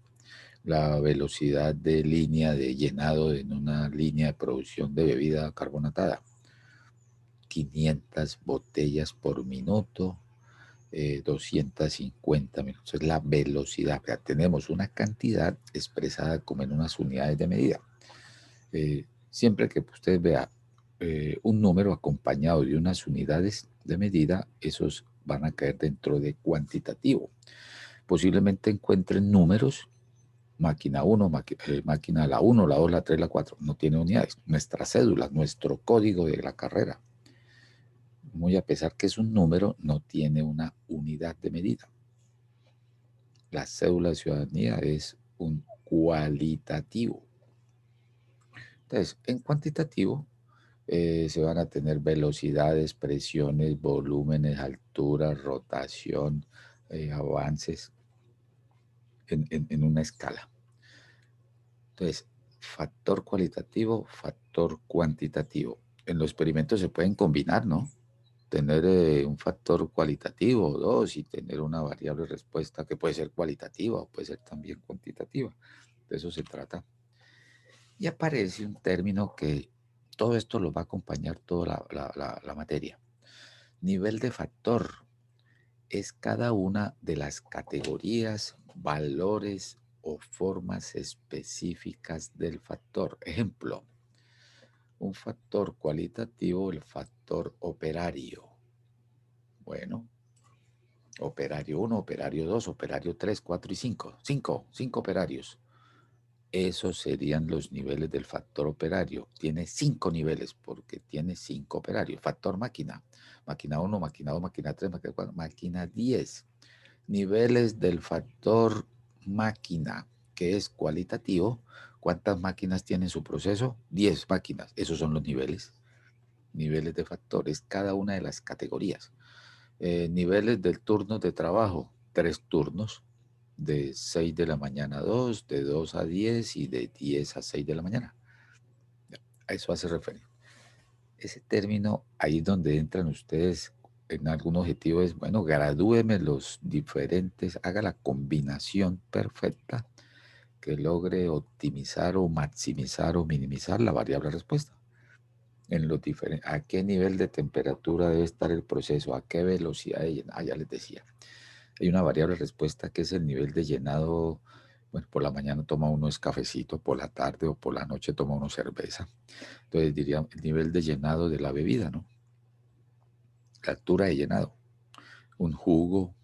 la velocidad de línea de llenado en una línea de producción de bebida carbonatada. 500 botellas por minuto, 250 minutos. Es la velocidad. O sea, tenemos una cantidad expresada como en unas unidades de medida. Siempre que usted vea un número acompañado de unas unidades de medida, esos van a caer dentro de cuantitativo. Posiblemente encuentren números, máquina 1, máquina la 1, la 2, la 3, la 4, no tiene unidades. Nuestra cédula, nuestro código de la carrera, muy a pesar que es un número, no tiene una unidad de medida. La cédula de ciudadanía es un cualitativo. Entonces, en cuantitativo se van a tener velocidades, presiones, volúmenes, alturas, rotación, avances en una escala. Entonces, factor cualitativo, factor cuantitativo. En los experimentos se pueden combinar, ¿no? Tener un factor cualitativo o dos y tener una variable respuesta que puede ser cualitativa o puede ser también cuantitativa. De eso se trata. Y aparece un término que todo esto lo va a acompañar toda la materia. Nivel de factor es cada una de las categorías, valores o formas específicas del factor. Ejemplo, un factor cualitativo, el factor operario. Bueno, operario 1, operario 2, operario 3, 4 y 5. 5 operarios. Esos serían los niveles del factor operario. Tiene 5 niveles porque tiene 5 operarios. Factor máquina. Máquina 1, máquina 2, máquina 3, máquina 4, máquina 10. Niveles del factor máquina que es cualitativo, ¿cuántas máquinas tiene en su proceso? 10 máquinas. Esos son los niveles. Niveles de factores, cada una de las categorías. Niveles del turno de trabajo, 3 turnos, de 6 de la mañana a 2, de 2 a 10 y de 10 a 6 de la mañana. A eso hace referencia. Ese término, ahí es donde entran ustedes en algún objetivo, es, bueno, gradúeme los diferentes, haga la combinación perfecta que logre optimizar o maximizar o minimizar la variable respuesta. En los diferentes, a qué nivel de temperatura debe estar el proceso, a qué velocidad de llenado. Ya les decía, hay una variable respuesta que es el nivel de llenado. Bueno, por la mañana toma uno es cafecito, por la tarde o por la noche toma uno cerveza. Entonces diría el nivel de llenado de la bebida, ¿no? La altura de llenado. Un jugo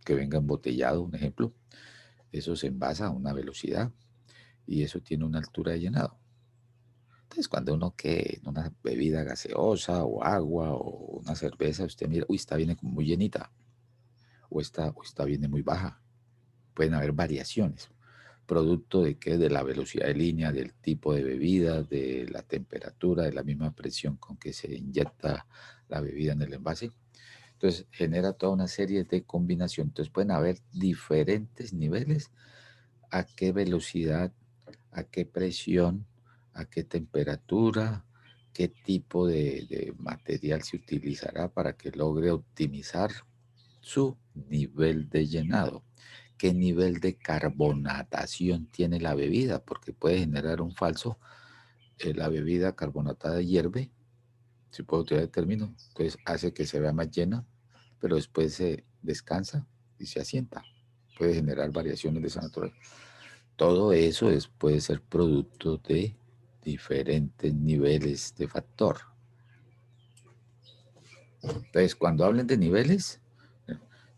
que venga embotellado, un ejemplo, eso se envasa a una velocidad y eso tiene una altura de llenado. Entonces, cuando uno que una bebida gaseosa o agua o una cerveza, usted mira, uy, esta viene como muy llenita o esta viene muy baja. Pueden haber variaciones. ¿Producto de qué? De la velocidad de línea, del tipo de bebida, de la temperatura, de la misma presión con que se inyecta la bebida en el envase. Entonces, genera toda una serie de combinaciones. Entonces, pueden haber diferentes niveles, a qué velocidad, a qué presión, a qué temperatura, qué tipo de material se utilizará para que logre optimizar su nivel de llenado. ¿Qué nivel de carbonatación tiene la bebida? Porque puede generar un falso. La bebida carbonatada hierve, si puedo utilizar el término, entonces hace que se vea más llena, pero después se descansa y se asienta. Puede generar variaciones de esa naturaleza. Todo eso puede ser producto de diferentes niveles de factor. Entonces, cuando hablen de niveles,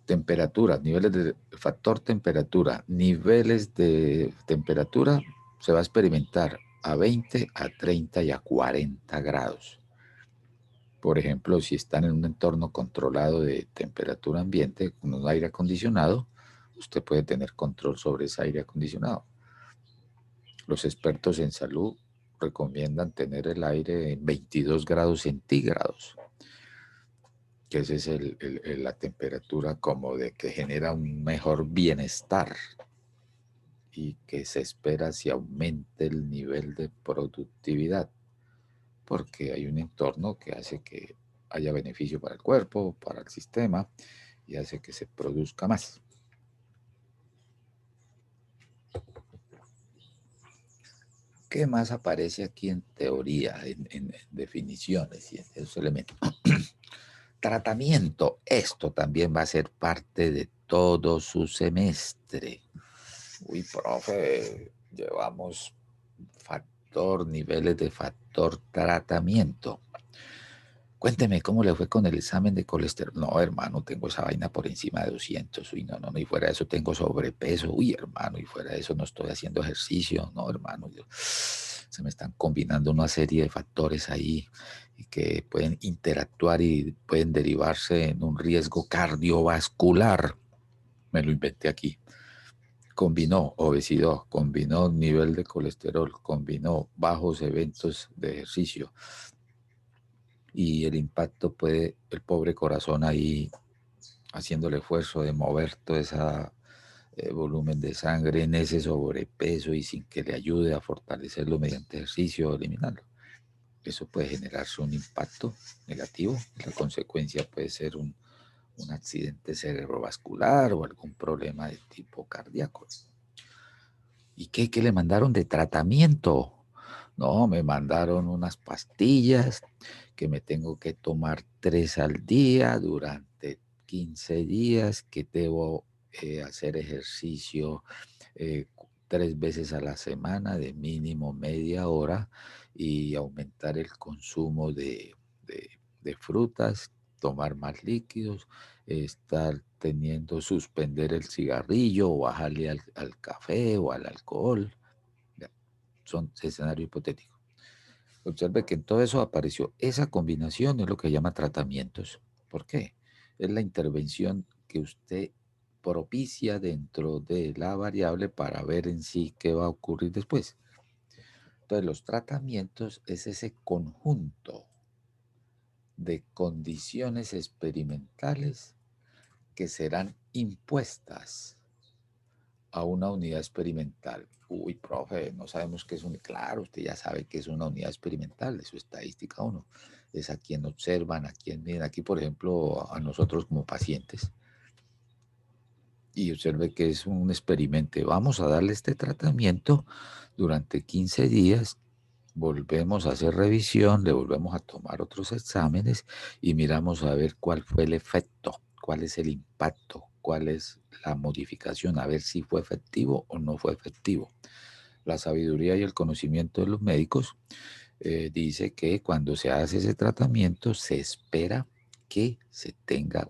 temperatura, niveles de factor temperatura, niveles de temperatura, se va a experimentar a 20, a 30 y a 40 grados. Por ejemplo, si están en un entorno controlado de temperatura ambiente, con un aire acondicionado, usted puede tener control sobre ese aire acondicionado. Los expertos en salud recomiendan tener el aire en 22 grados centígrados, que esa es la temperatura como de que genera un mejor bienestar y que se espera si aumente el nivel de productividad, porque hay un entorno que hace que haya beneficio para el cuerpo, para el sistema y hace que se produzca más. ¿Qué más aparece aquí en teoría, en definiciones y en esos elementos? Tratamiento. Esto también va a ser parte de todo su semestre. Uy, profe, llevamos factor, niveles de factor tratamiento. Cuénteme cómo le fue con el examen de colesterol. No, hermano, tengo esa vaina por encima de 200. Uy, no, no, no, y fuera de eso tengo sobrepeso. Uy, hermano, y fuera de eso no estoy haciendo ejercicio. No, hermano, se me están combinando una serie de factores ahí y que pueden interactuar y pueden derivarse en un riesgo cardiovascular. Me lo inventé aquí. Combinó obesidad, combinó nivel de colesterol, combinó bajos eventos de ejercicio y el impacto puede, el pobre corazón ahí haciendo el esfuerzo de mover todo ese volumen de sangre en ese sobrepeso y sin que le ayude a fortalecerlo mediante ejercicio o eliminarlo. Eso puede generarse un impacto negativo. La consecuencia puede ser un accidente cerebrovascular o algún problema de tipo cardíaco. ¿Y qué le mandaron de tratamiento? No, me mandaron unas pastillas que me tengo que tomar 3 al día durante 15 días, que debo hacer ejercicio 3 veces a la semana de mínimo media hora y aumentar el consumo de frutas, tomar más líquidos, estar suspender el cigarrillo o bajarle al café o al alcohol. Ya, son escenarios hipotéticos. Observe que en todo eso apareció esa combinación, es lo que llama tratamientos. ¿Por qué? Es la intervención que usted propicia dentro de la variable para ver en sí qué va a ocurrir después. Entonces, los tratamientos es ese conjunto de condiciones experimentales que serán impuestas a una unidad experimental. Uy, profe, no sabemos qué es un... Claro, usted ya sabe que es una unidad experimental, es su estadística 1. Es a quien observan, a quien miren. Aquí, por ejemplo, a nosotros como pacientes. Y observe que es un experimento. Vamos a darle este tratamiento durante 15 días. Volvemos a hacer revisión, le volvemos a tomar otros exámenes y miramos a ver cuál fue el efecto, cuál es el impacto, cuál es la modificación, a ver si fue efectivo o no fue efectivo. La sabiduría y el conocimiento de los médicos dice que cuando se hace ese tratamiento se espera que se tenga,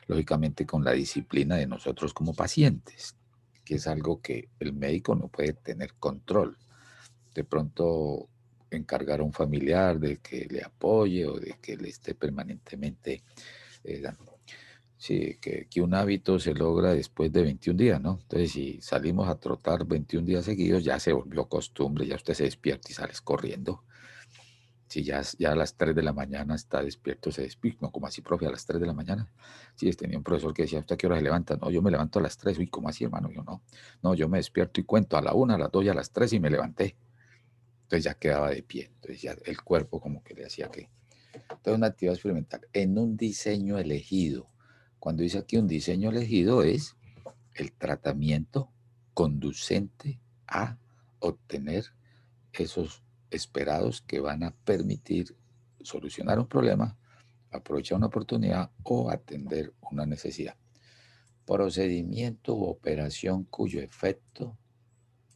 lógicamente con la disciplina de nosotros como pacientes, que es algo que el médico no puede tener control. De pronto encargar a un familiar de que le apoye o de que le esté permanentemente dando. Sí, que un hábito se logra después de 21 días, ¿no? Entonces, si salimos a trotar 21 días seguidos, ya se volvió costumbre, ya usted se despierta y sales corriendo. Si ya a las 3 de la mañana está despierto, se despierta, no, como así, profe, a las 3 de la mañana. Sí, tenía un profesor que decía, ¿usted a qué hora se levanta? No, yo me levanto a las 3. Uy, ¿cómo así, hermano? Yo no. No, yo me despierto y cuento a la 1, a las 2 y a las 3 y me levanté. Entonces ya quedaba de pie. Entonces ya el cuerpo como que le hacía que... Entonces una actividad experimental en un diseño elegido. Cuando dice aquí un diseño elegido es el tratamiento conducente a obtener esos esperados que van a permitir solucionar un problema, aprovechar una oportunidad o atender una necesidad. Procedimiento u operación cuyo efecto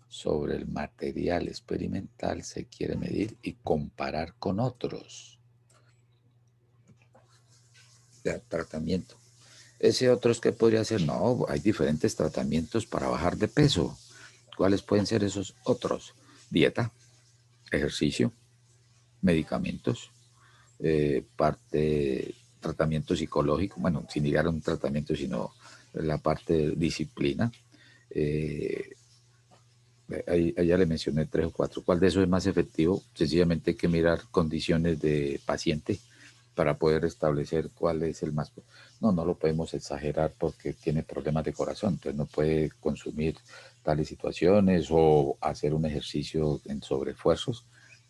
sobre el material experimental se quiere medir y comparar con otros. De tratamiento. Ese otros que podría ser, no, hay diferentes tratamientos para bajar de peso. ¿Cuáles pueden ser esos otros? Dieta, ejercicio, medicamentos, tratamiento psicológico, bueno, sin llegar a un tratamiento, sino la parte de disciplina. Ahí ya le mencioné 3 o 4. ¿Cuál de esos es más efectivo? Sencillamente hay que mirar condiciones de paciente para poder establecer cuál es el más... No lo podemos exagerar porque tiene problemas de corazón, entonces no puede consumir tales situaciones o hacer un ejercicio en sobreesfuerzos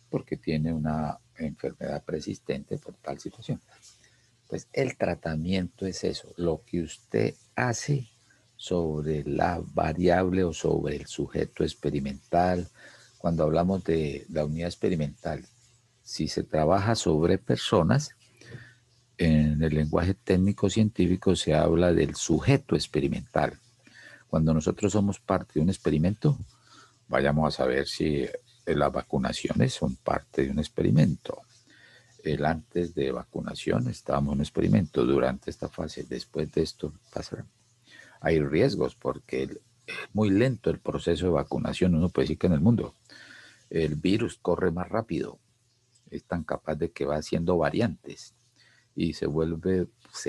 porque tiene una enfermedad persistente por tal situación. Pues el tratamiento es eso, lo que usted hace sobre la variable o sobre el sujeto experimental. Cuando hablamos de la unidad experimental, si se trabaja sobre personas, en el lenguaje técnico científico se habla del sujeto experimental. Cuando nosotros somos parte de un experimento, vayamos a saber si las vacunaciones son parte de un experimento. El antes de vacunación estábamos en un experimento, durante esta fase, después de esto pasará. Hay riesgos porque es muy lento el proceso de vacunación. Uno puede decir que en el mundo el virus corre más rápido, es tan capaz de que va haciendo variantes y se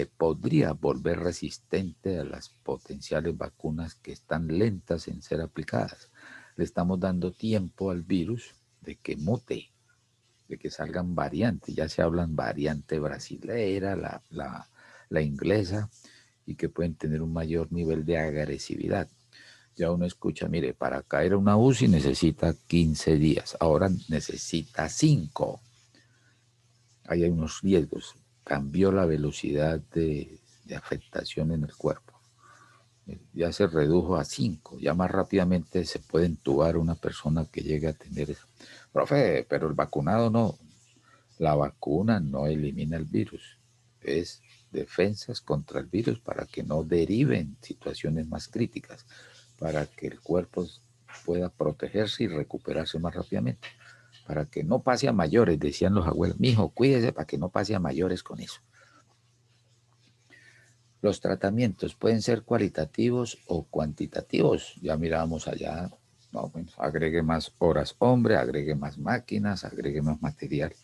podría volver resistente a las potenciales vacunas que están lentas en ser aplicadas. Le estamos dando tiempo al virus de que mute, de que salgan variantes. Ya se hablan variante brasilera, la inglesa, y que pueden tener un mayor nivel de agresividad. Ya uno escucha, mire, para caer a una UCI necesita 15 días, ahora necesita 5. Ahí hay unos riesgos. Cambió la velocidad de afectación en el cuerpo. Ya se redujo a 5. Ya más rápidamente se puede entubar una persona que llegue a tener eso. Profe, pero el vacunado no. La vacuna no elimina el virus. Es defensas contra el virus para que no deriven situaciones más críticas, para que el cuerpo pueda protegerse y recuperarse más rápidamente, para que no pase a mayores, decían los abuelos. Mijo, cuídese para que no pase a mayores con eso. Los tratamientos pueden ser cualitativos o cuantitativos. Ya mirábamos allá, no, bueno, agregue más horas hombre, agregue más máquinas, agregue más material.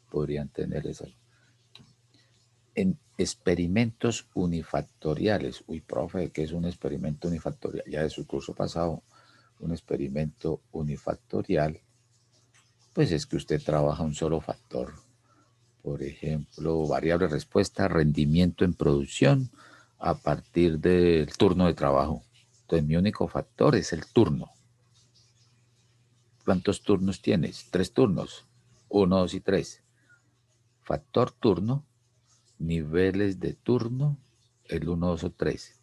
Podrían tener esas. Experimentos unifactoriales. Uy, profe, ¿qué es un experimento unifactorial? Ya de su curso pasado, un experimento unifactorial, pues es que usted trabaja un solo factor. Por ejemplo, variable respuesta, rendimiento en producción a partir del turno de trabajo. Entonces, mi único factor es el turno. ¿Cuántos turnos tienes? 3 turnos. 1, 2 y 3. Factor turno, niveles de turno, el 1, 2 o 3.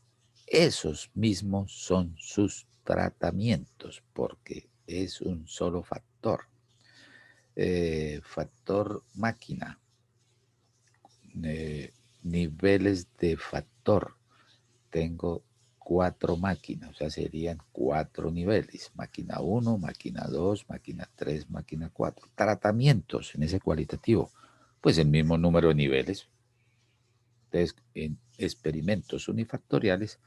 Esos mismos son sus tratamientos porque es un solo factor. Factor máquina, niveles de factor. Tengo 4 máquinas, o sea, serían 4 niveles. Máquina 1, máquina 2, máquina 3, máquina 4. Tratamientos en ese cualitativo, pues el mismo número de niveles. Entonces, en experimentos unifactoriales,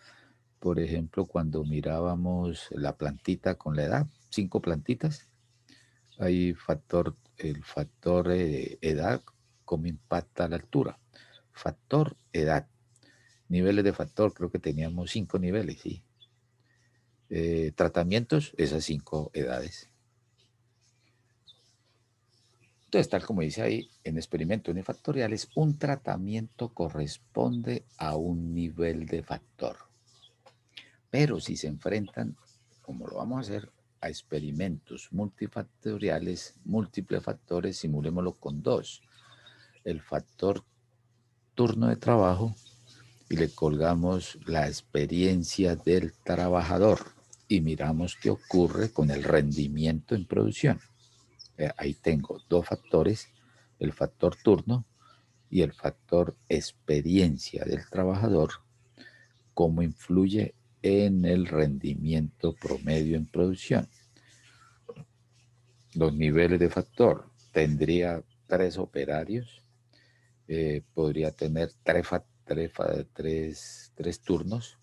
por ejemplo, cuando mirábamos la plantita con la edad, 5 plantitas, hay factor, el factor edad, cómo impacta la altura. Factor edad. Niveles de factor, creo que teníamos 5 niveles, ¿sí? Tratamientos, esas 5 edades. Entonces, tal como dice ahí, en experimentos unifactoriales, un tratamiento corresponde a un nivel de factor. Pero si se enfrentan, como lo vamos a hacer, a experimentos multifactoriales, múltiples factores, simulémoslo con 2. El factor turno de trabajo y le colgamos la experiencia del trabajador y miramos qué ocurre con el rendimiento en producción. Ahí tengo 2 factores, el factor turno y el factor experiencia del trabajador, cómo influye en el rendimiento promedio en producción. Los niveles de factor, tendría 3 operarios, podría tener 3 turnos,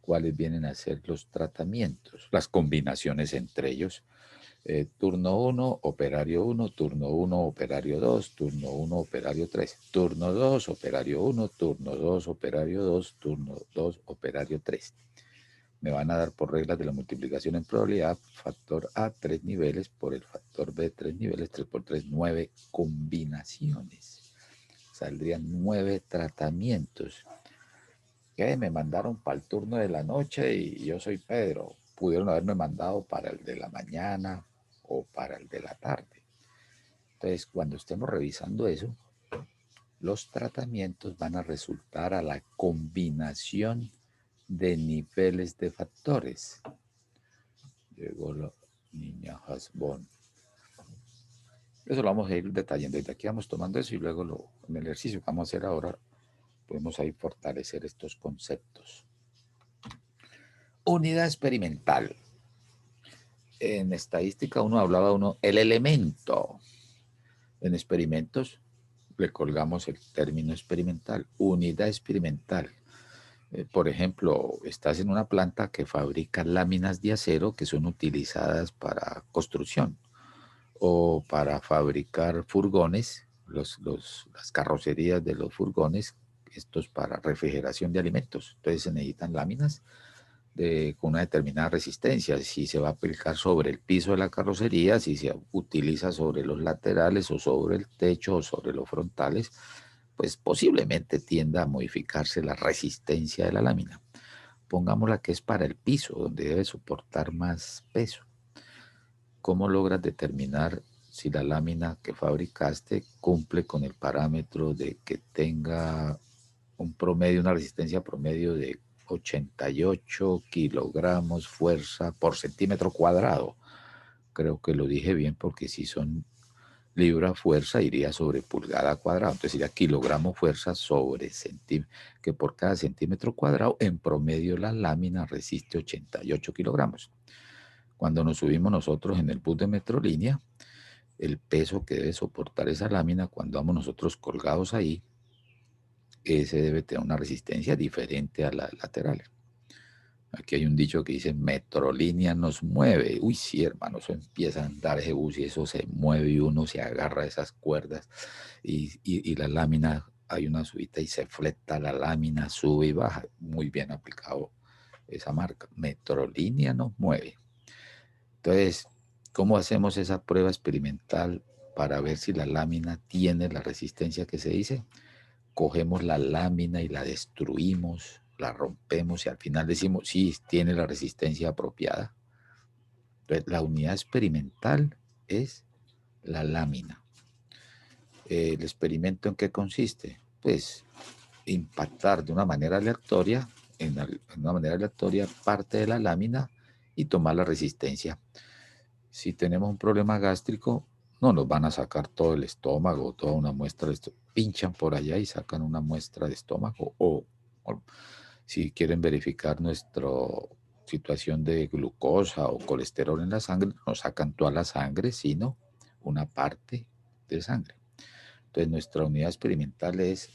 cuáles vienen a ser los tratamientos, las combinaciones entre ellos. Turno 1, operario 1, turno 1, operario 2, turno 1, operario 3, turno 2, operario 1, turno 2, operario 2, turno 2, operario 3. Me van a dar por reglas de la multiplicación en probabilidad, factor A, 3 niveles, por el factor B, 3 niveles, 3 por 3, 9 combinaciones. Saldrían 9 tratamientos. Que me mandaron para el turno de la noche y yo soy Pedro. Pudieron haberme mandado para el de la mañana o para el de la tarde. Entonces, cuando estemos revisando eso, los tratamientos van a resultar a la combinación de niveles de factores. Llegó la niña Hasbón. Eso lo vamos a ir detallando. Desde aquí vamos tomando eso y luego en el ejercicio que vamos a hacer ahora podemos ahí fortalecer estos conceptos. Unidad experimental. En estadística el elemento. En experimentos le colgamos el término experimental, unidad experimental. Por ejemplo, estás en una planta que fabrica láminas de acero que son utilizadas para construcción o para fabricar furgones, las carrocerías de los furgones, estos para refrigeración de alimentos. Entonces se necesitan láminas con una determinada resistencia, si se va a aplicar sobre el piso de la carrocería, si se utiliza sobre los laterales o sobre el techo o sobre los frontales, pues posiblemente tienda a modificarse la resistencia de la lámina. Pongámosla que es para el piso, donde debe soportar más peso. ¿Cómo logras determinar si la lámina que fabricaste cumple con el parámetro de que tenga una resistencia promedio de 88 kilogramos fuerza por centímetro cuadrado? Creo que lo dije bien porque si son libra fuerza iría sobre pulgada cuadrada, entonces iría kilogramo fuerza sobre centímetro, que por cada centímetro cuadrado en promedio la lámina resiste 88 kilogramos. Cuando nos subimos nosotros en el bus de Metrolínea, el peso que debe soportar esa lámina cuando vamos nosotros colgados ahí, ese debe tener una resistencia diferente a la lateral. Aquí hay un dicho que dice, Metrolínea nos mueve. Uy, sí, hermano, eso empieza a andar ese bus y eso se mueve y uno se agarra a esas cuerdas y la lámina hay una subida y se fleta la lámina, sube y baja. Muy bien aplicado esa marca. Metrolínea nos mueve. Entonces, ¿cómo hacemos esa prueba experimental para ver si la lámina tiene la resistencia que se dice? Cogemos la lámina y la destruimos, la rompemos y al final decimos, sí, tiene la resistencia apropiada. Entonces, la unidad experimental es la lámina. ¿El experimento en qué consiste? Pues impactar de una manera aleatoria, en una manera aleatoria, parte de la lámina y tomar la resistencia. Si tenemos un problema gástrico, no nos van a sacar todo el estómago, toda una muestra de estómago. Pinchan por allá y sacan una muestra de estómago. O si quieren verificar nuestra situación de glucosa o colesterol en la sangre, no sacan toda la sangre, sino una parte de sangre. Entonces, nuestra unidad experimental es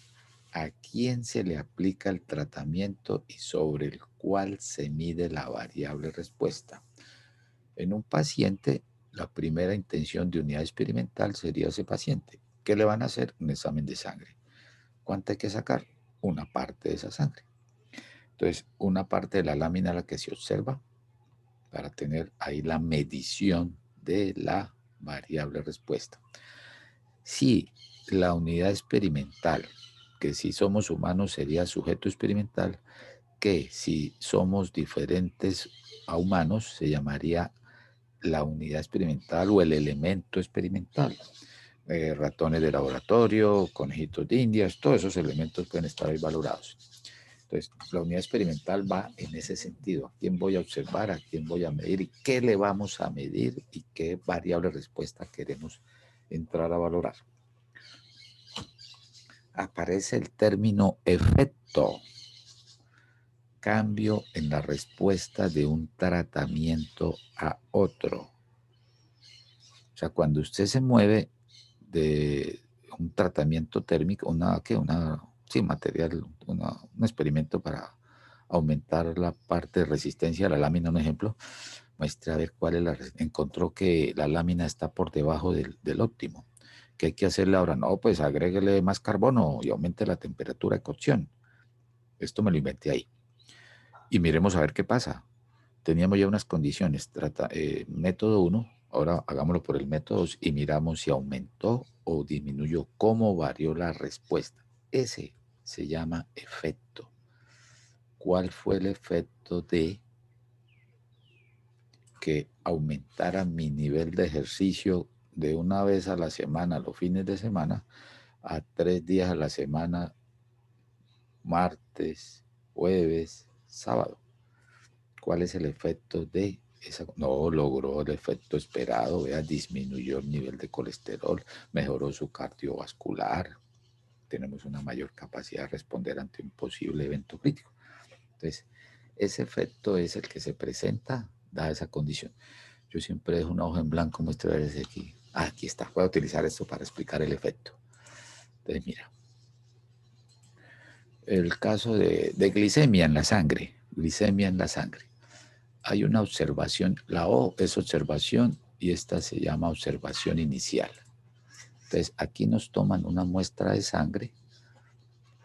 a quién se le aplica el tratamiento y sobre el cual se mide la variable respuesta. En un paciente, la primera intención de unidad experimental sería ese paciente. ¿Qué le van a hacer? Un examen de sangre. ¿Cuánto hay que sacar? Una parte de esa sangre. Entonces, una parte de la lámina a la que se observa para tener ahí la medición de la variable respuesta. Si la unidad experimental, que si somos humanos sería sujeto experimental, que si somos diferentes a humanos se llamaría la unidad experimental o el elemento experimental. Ratones de laboratorio, conejitos de indias, todos esos elementos pueden estar ahí valorados. Entonces, la unidad experimental va en ese sentido. ¿A quién voy a observar? ¿A quién voy a medir? ¿Y qué le vamos a medir? ¿Y qué variable respuesta queremos entrar a valorar? Aparece el término efecto. Cambio en la respuesta de un tratamiento a otro. O sea, cuando usted se mueve de un tratamiento térmico, sí, material, un experimento para aumentar la parte de resistencia a la lámina, un ejemplo, muestre a ver cuál es encontró que la lámina está por debajo del óptimo. ¿Qué hay que hacerle ahora? No, pues agréguele más carbono y aumente la temperatura de cocción. Esto me lo inventé ahí. Y miremos a ver qué pasa. Teníamos ya unas condiciones. Método 1, ahora hagámoslo por el método 2 y miramos si aumentó o disminuyó, cómo varió la respuesta. Ese se llama efecto. ¿Cuál fue el efecto de que aumentara mi nivel de ejercicio de una vez a la semana, los fines de semana, a 3 días a la semana, martes, jueves, sábado? ¿Cuál es el efecto de esa? No logró el efecto esperado, vea, disminuyó el nivel de colesterol, mejoró su cardiovascular, tenemos una mayor capacidad de responder ante un posible evento crítico. Entonces, ese efecto es el que se presenta, dada esa condición. Yo siempre dejo una hoja en blanco, muestra desde aquí. Aquí está, voy a utilizar esto para explicar el efecto. Entonces, mira, el caso de glicemia en la sangre, glicemia en la sangre. Hay una observación, la O es observación y esta se llama observación inicial. Entonces, aquí nos toman una muestra de sangre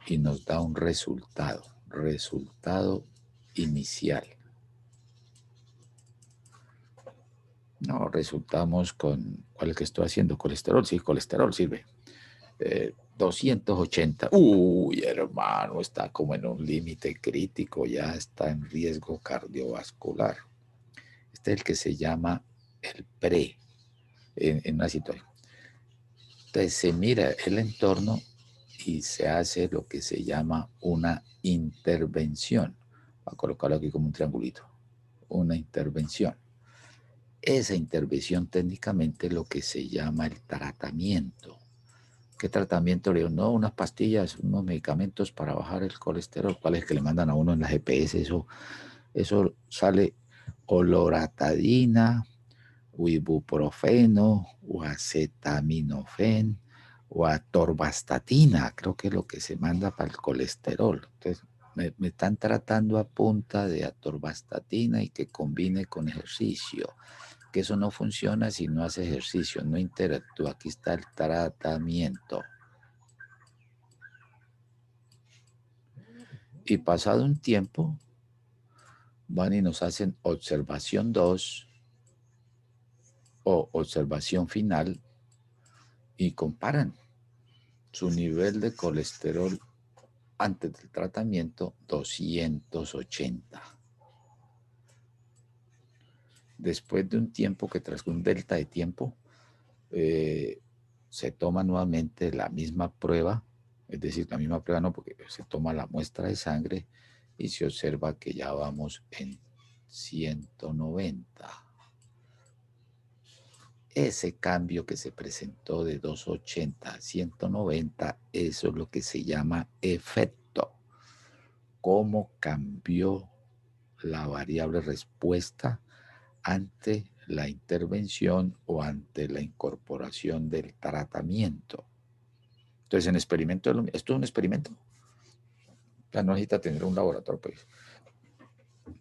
y nos da un resultado inicial. No, resultamos con, ¿cuál es que estoy haciendo? Colesterol, sí, colesterol sirve. 280. Uy, hermano, está como en un límite crítico, ya está en riesgo cardiovascular. Este es el que se llama el pre, en una situación. Entonces se mira el entorno y se hace lo que se llama una intervención. Voy a colocarlo aquí como un triangulito. Una intervención. Esa intervención técnicamente es lo que se llama el tratamiento. ¿Qué tratamiento? Le digo, no, unas pastillas, unos medicamentos para bajar el colesterol. ¿Cuáles que le mandan a uno en la GPS? Eso sale oloratadina, o ibuprofeno, o acetaminofén, o atorvastatina, creo que es lo que se manda para el colesterol. Entonces, me están tratando a punta de atorvastatina y que combine con ejercicio. Que eso no funciona si no hace ejercicio, no interactúa. Aquí está el tratamiento. Y pasado un tiempo, van y nos hacen observación 2 o observación final y comparan su nivel de colesterol antes del tratamiento 280. Después de un tiempo que tras un delta de tiempo, se toma nuevamente la misma prueba, es decir, la misma prueba no, porque se toma la muestra de sangre y se observa que ya vamos en 190. Ese cambio que se presentó de 280 a 190, eso es lo que se llama efecto. ¿Cómo cambió la variable respuesta ante la intervención o ante la incorporación del tratamiento? Entonces, en experimento, esto es un experimento. O sea, no necesita tener un laboratorio. Pues.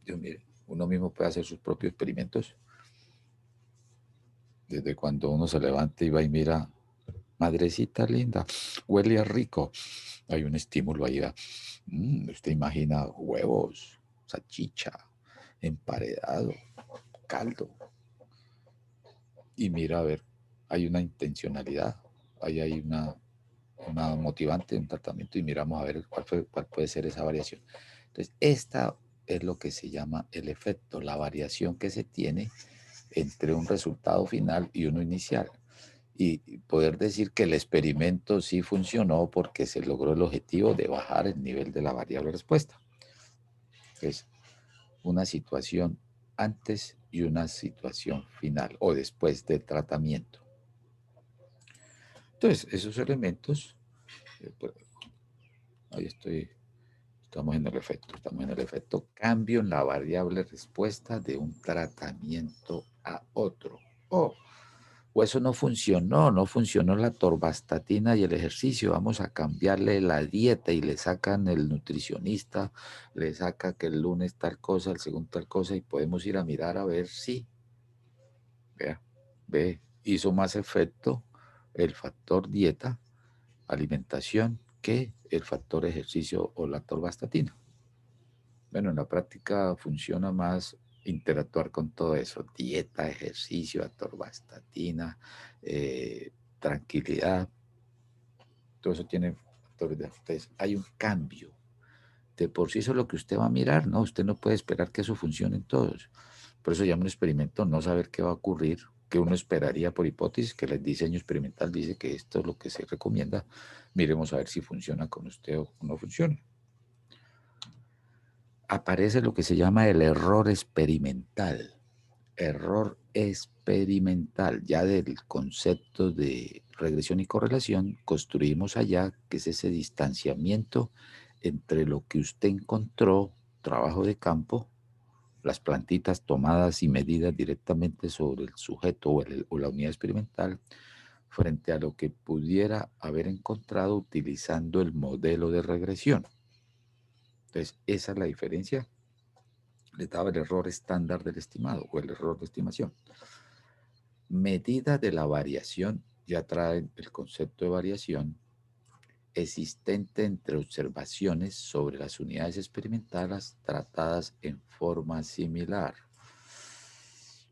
Dios, mire, uno mismo puede hacer sus propios experimentos. Desde cuando uno se levanta y va y mira, madrecita linda, huele a rico. Hay un estímulo ahí. Usted imagina huevos, salchicha, emparedado, caldo. Y mira, a ver, hay una intencionalidad, ahí hay una motivante, un tratamiento y miramos a ver cuál puede ser esa variación. Entonces, esta es lo que se llama el efecto, la variación que se tiene entre un resultado final y uno inicial. Y poder decir que el experimento sí funcionó porque se logró el objetivo de bajar el nivel de la variable respuesta. Es una situación antes y una situación final o después del tratamiento. Entonces, esos elementos, pues, ahí estamos en el efecto cambio en la variable respuesta de un tratamiento a otro. O eso no funcionó la torvastatina y el ejercicio, vamos a cambiarle la dieta y le sacan el nutricionista, le saca que el lunes tal cosa, el segundo tal cosa y podemos ir a mirar a ver si, hizo más efecto el factor dieta, alimentación, que el factor ejercicio o la torvastatina. Bueno, en la práctica funciona más interactuar con todo eso, dieta, ejercicio, atorvastatina, tranquilidad, todo eso tiene factores de ustedes. Hay un cambio. De por sí eso es lo que usted va a mirar, ¿no? Usted no puede esperar que eso funcione en todos. Por eso llama un experimento, no saber qué va a ocurrir, que uno esperaría por hipótesis, que el diseño experimental dice que esto es lo que se recomienda. Miremos a ver si funciona con usted o no funciona. Aparece lo que se llama el error experimental. Error experimental. Ya del concepto de regresión y correlación, construimos allá que es ese distanciamiento entre lo que usted encontró, trabajo de campo, las plantitas tomadas y medidas directamente sobre el sujeto o la unidad experimental, frente a lo que pudiera haber encontrado utilizando el modelo de regresión. Entonces, esa es la diferencia. Le daba el error estándar del estimado o el error de estimación. Medida de la variación, ya trae el concepto de variación existente entre observaciones sobre las unidades experimentadas tratadas en forma similar.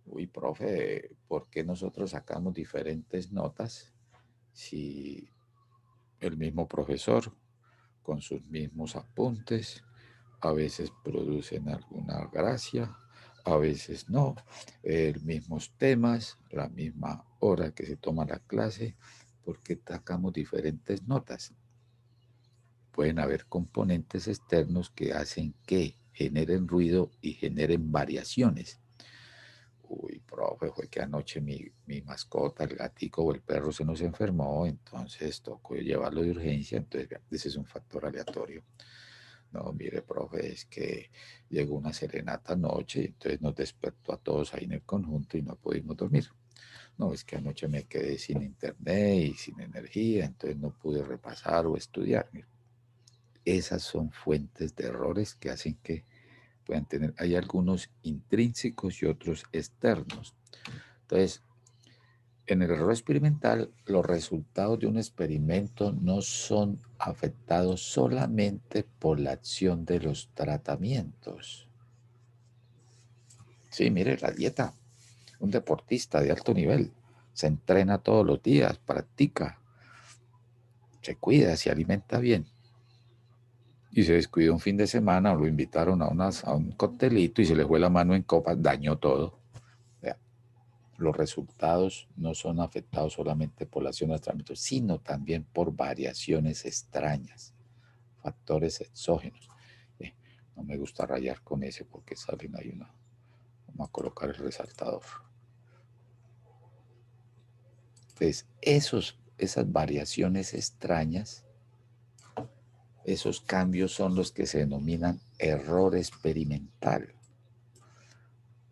Uy, profe, ¿por qué nosotros sacamos diferentes notas si el mismo profesor con sus mismos apuntes a veces producen alguna gracia, a veces no, mismos temas, la misma hora que se toma la clase, porque sacamos diferentes notas? Pueden haber componentes externos que hacen que generen ruido y generen variaciones. Uy, profe, fue que anoche mi mascota, el gatico o el perro se nos enfermó, entonces tocó llevarlo de urgencia, entonces ese es un factor aleatorio. No, mire, profe, es que llegó una serenata anoche y entonces nos despertó a todos ahí en el conjunto y no pudimos dormir. No, es que anoche me quedé sin internet y sin energía, entonces no pude repasar o estudiar. Mire, esas son fuentes de errores que hacen que puedan tener, hay algunos intrínsecos y otros externos. Entonces, En el error experimental, los resultados de un experimento no son afectados solamente por la acción de los tratamientos. Sí, mire, la dieta. Un deportista de alto nivel se entrena todos los días, practica, se cuida, se alimenta bien. Y se descuidó un fin de semana, o lo invitaron a un coctelito y se le fue la mano en copa, dañó todo. Vea, los resultados no son afectados solamente por la acción de los tratamientos, sino también por variaciones extrañas, factores exógenos. Eh, no me gusta rayar con ese porque salen ahí una. Vamos a colocar el resaltador. Entonces, esas variaciones extrañas, esos cambios son los que se denominan error experimental.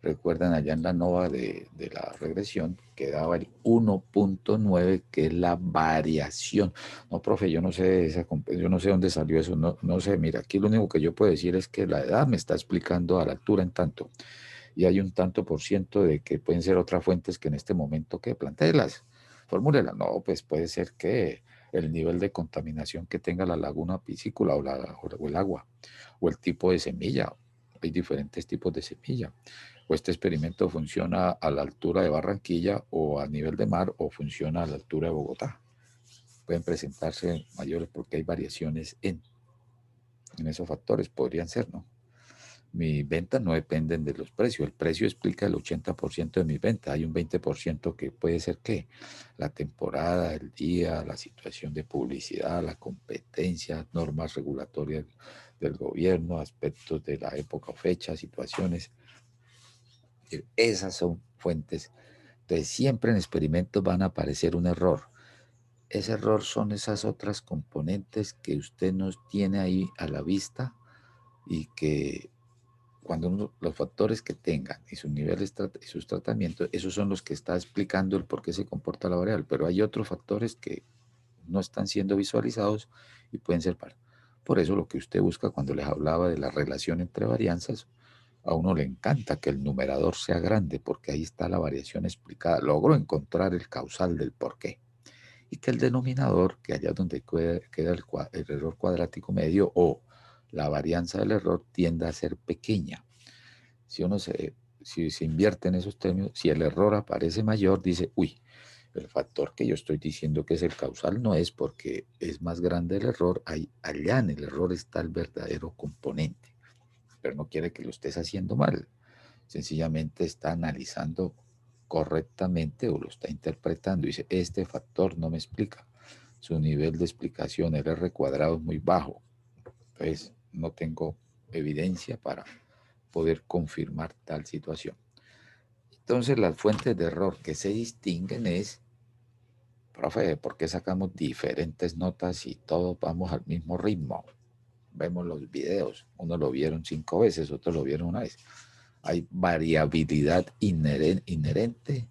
Recuerdan allá en la nova de la regresión que daba el 1.9, que es la variación. No, profe, yo no sé yo no sé dónde salió eso, no sé. Mira, aquí lo único que yo puedo decir es que la edad me está explicando a la altura en tanto, y hay un tanto por ciento de que pueden ser otras fuentes que en este momento que plantéelas, formúlelas. No, pues puede ser que el nivel de contaminación que tenga la laguna piscícola o el agua, o el tipo de semilla. Hay diferentes tipos de semilla. O este experimento funciona a la altura de Barranquilla o a nivel de mar, o funciona a la altura de Bogotá. Pueden presentarse mayores porque hay variaciones en esos factores, podrían ser, ¿no? Mis ventas no dependen de los precios. El precio explica el 80% de mis ventas. Hay un 20% que puede ser que la temporada, el día, la situación de publicidad, la competencia, normas regulatorias del gobierno, aspectos de la época o fecha, situaciones. Esas son fuentes. Entonces, siempre en experimentos van a aparecer un error. Ese error son esas otras componentes que usted nos tiene ahí a la vista y que cuando los factores que tengan y sus niveles y sus tratamientos, esos son los que está explicando el por qué se comporta la variable, pero hay otros factores que no están siendo visualizados y pueden ser para. Por eso lo que usted busca cuando les hablaba de la relación entre varianzas, a uno le encanta que el numerador sea grande porque ahí está la variación explicada. Logró encontrar el causal del por qué. Y que el denominador, que allá donde queda el error cuadrático medio o la varianza del error, tienda a ser pequeña. Si uno si se invierte en esos términos, si el error aparece mayor, dice, uy, el factor que yo estoy diciendo que es el causal no es porque es más grande el error, allá en el error está el verdadero componente, pero no quiere que lo estés haciendo mal, sencillamente está analizando correctamente o lo está interpretando y dice, este factor no me explica, su nivel de explicación, el R cuadrado es muy bajo, entonces no tengo evidencia para poder confirmar tal situación. Entonces las fuentes de error que se distinguen es, profe, ¿por qué sacamos diferentes notas y todos vamos al mismo ritmo? Vemos los videos, uno lo vieron 5 veces, otros lo vieron una vez. Hay variabilidad inherente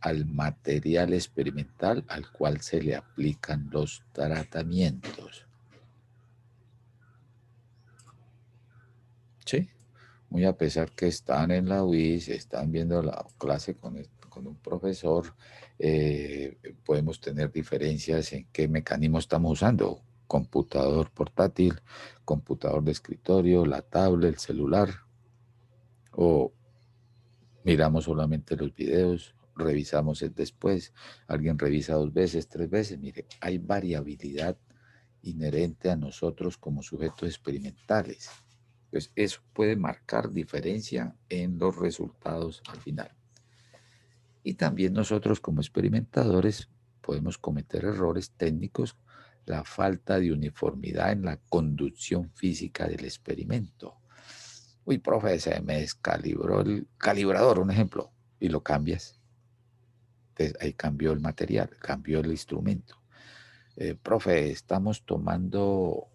al material experimental al cual se le aplican los tratamientos. ¿Sí? Muy a pesar que están en la UIS, están viendo la clase con un profesor, podemos tener diferencias en qué mecanismo estamos usando. Computador portátil, computador de escritorio, la tablet, el celular, o miramos solamente los videos, revisamos el después, alguien revisa 2 veces, 3 veces. Mire, hay variabilidad inherente a nosotros como sujetos experimentales. Pues eso puede marcar diferencia en los resultados al final. Y también nosotros como experimentadores podemos cometer errores técnicos, la falta de uniformidad en la conducción física del experimento. Uy, profe, se me descalibró el calibrador, un ejemplo, y lo cambias. Entonces ahí cambió el material, cambió el instrumento. Profe, estamos tomando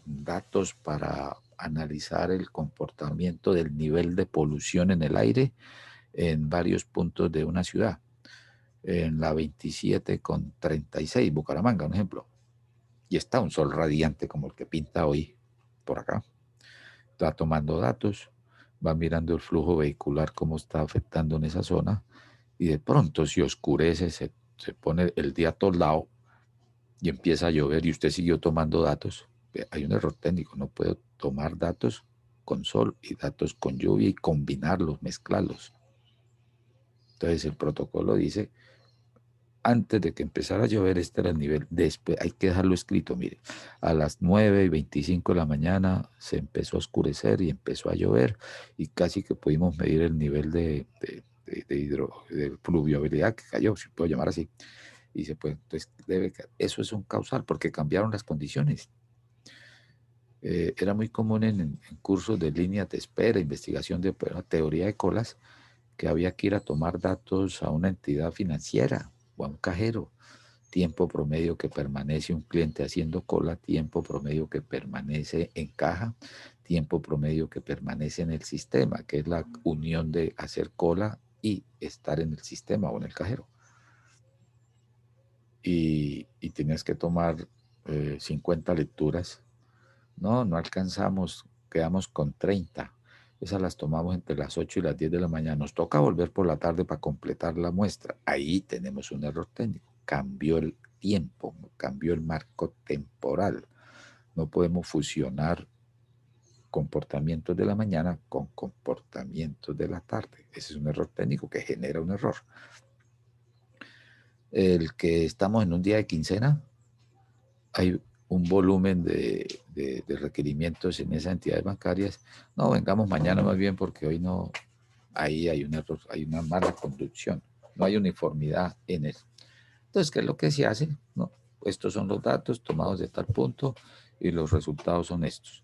datos para analizar el comportamiento del nivel de polución en el aire en varios puntos de una ciudad. En la 27 con 36, Bucaramanga, un ejemplo. Y está un sol radiante como el que pinta hoy por acá. Está tomando datos, va mirando el flujo vehicular, cómo está afectando en esa zona, y de pronto se oscurece, se pone el día toldado y empieza a llover y usted siguió tomando datos, hay un error técnico, no puedo tomar datos con sol y datos con lluvia y combinarlos, mezclarlos. Entonces el protocolo dice, antes de que empezara a llover, este era el nivel, después hay que dejarlo escrito, mire, a las 9:25 de la mañana se empezó a oscurecer y empezó a llover y casi que pudimos medir el nivel de pluviabilidad que cayó, si puedo llamar así, y se puede, entonces eso es un causal porque cambiaron las condiciones. Era muy común en cursos de líneas de espera, investigación de teoría de colas, que había que ir a tomar datos a una entidad financiera o a un cajero, tiempo promedio que permanece un cliente haciendo cola, tiempo promedio que permanece en caja, tiempo promedio que permanece en el sistema, que es la unión de hacer cola y estar en el sistema o en el cajero. Y tienes que tomar 50 lecturas. No alcanzamos, quedamos con 30. Esas las tomamos entre las 8 y las 10 de la mañana. Nos toca volver por la tarde para completar la muestra. Ahí tenemos un error técnico. Cambió el tiempo, cambió el marco temporal. No podemos fusionar comportamientos de la mañana con comportamientos de la tarde. Ese es un error técnico que genera un error. El que estamos en un día de quincena, hay un volumen de requerimientos en esas entidades bancarias. No, vengamos mañana más bien porque hoy no, ahí hay un error, hay una mala conducción, no hay uniformidad en eso. Entonces, ¿qué es lo que se hace? No, estos son los datos tomados de tal punto y los resultados son estos.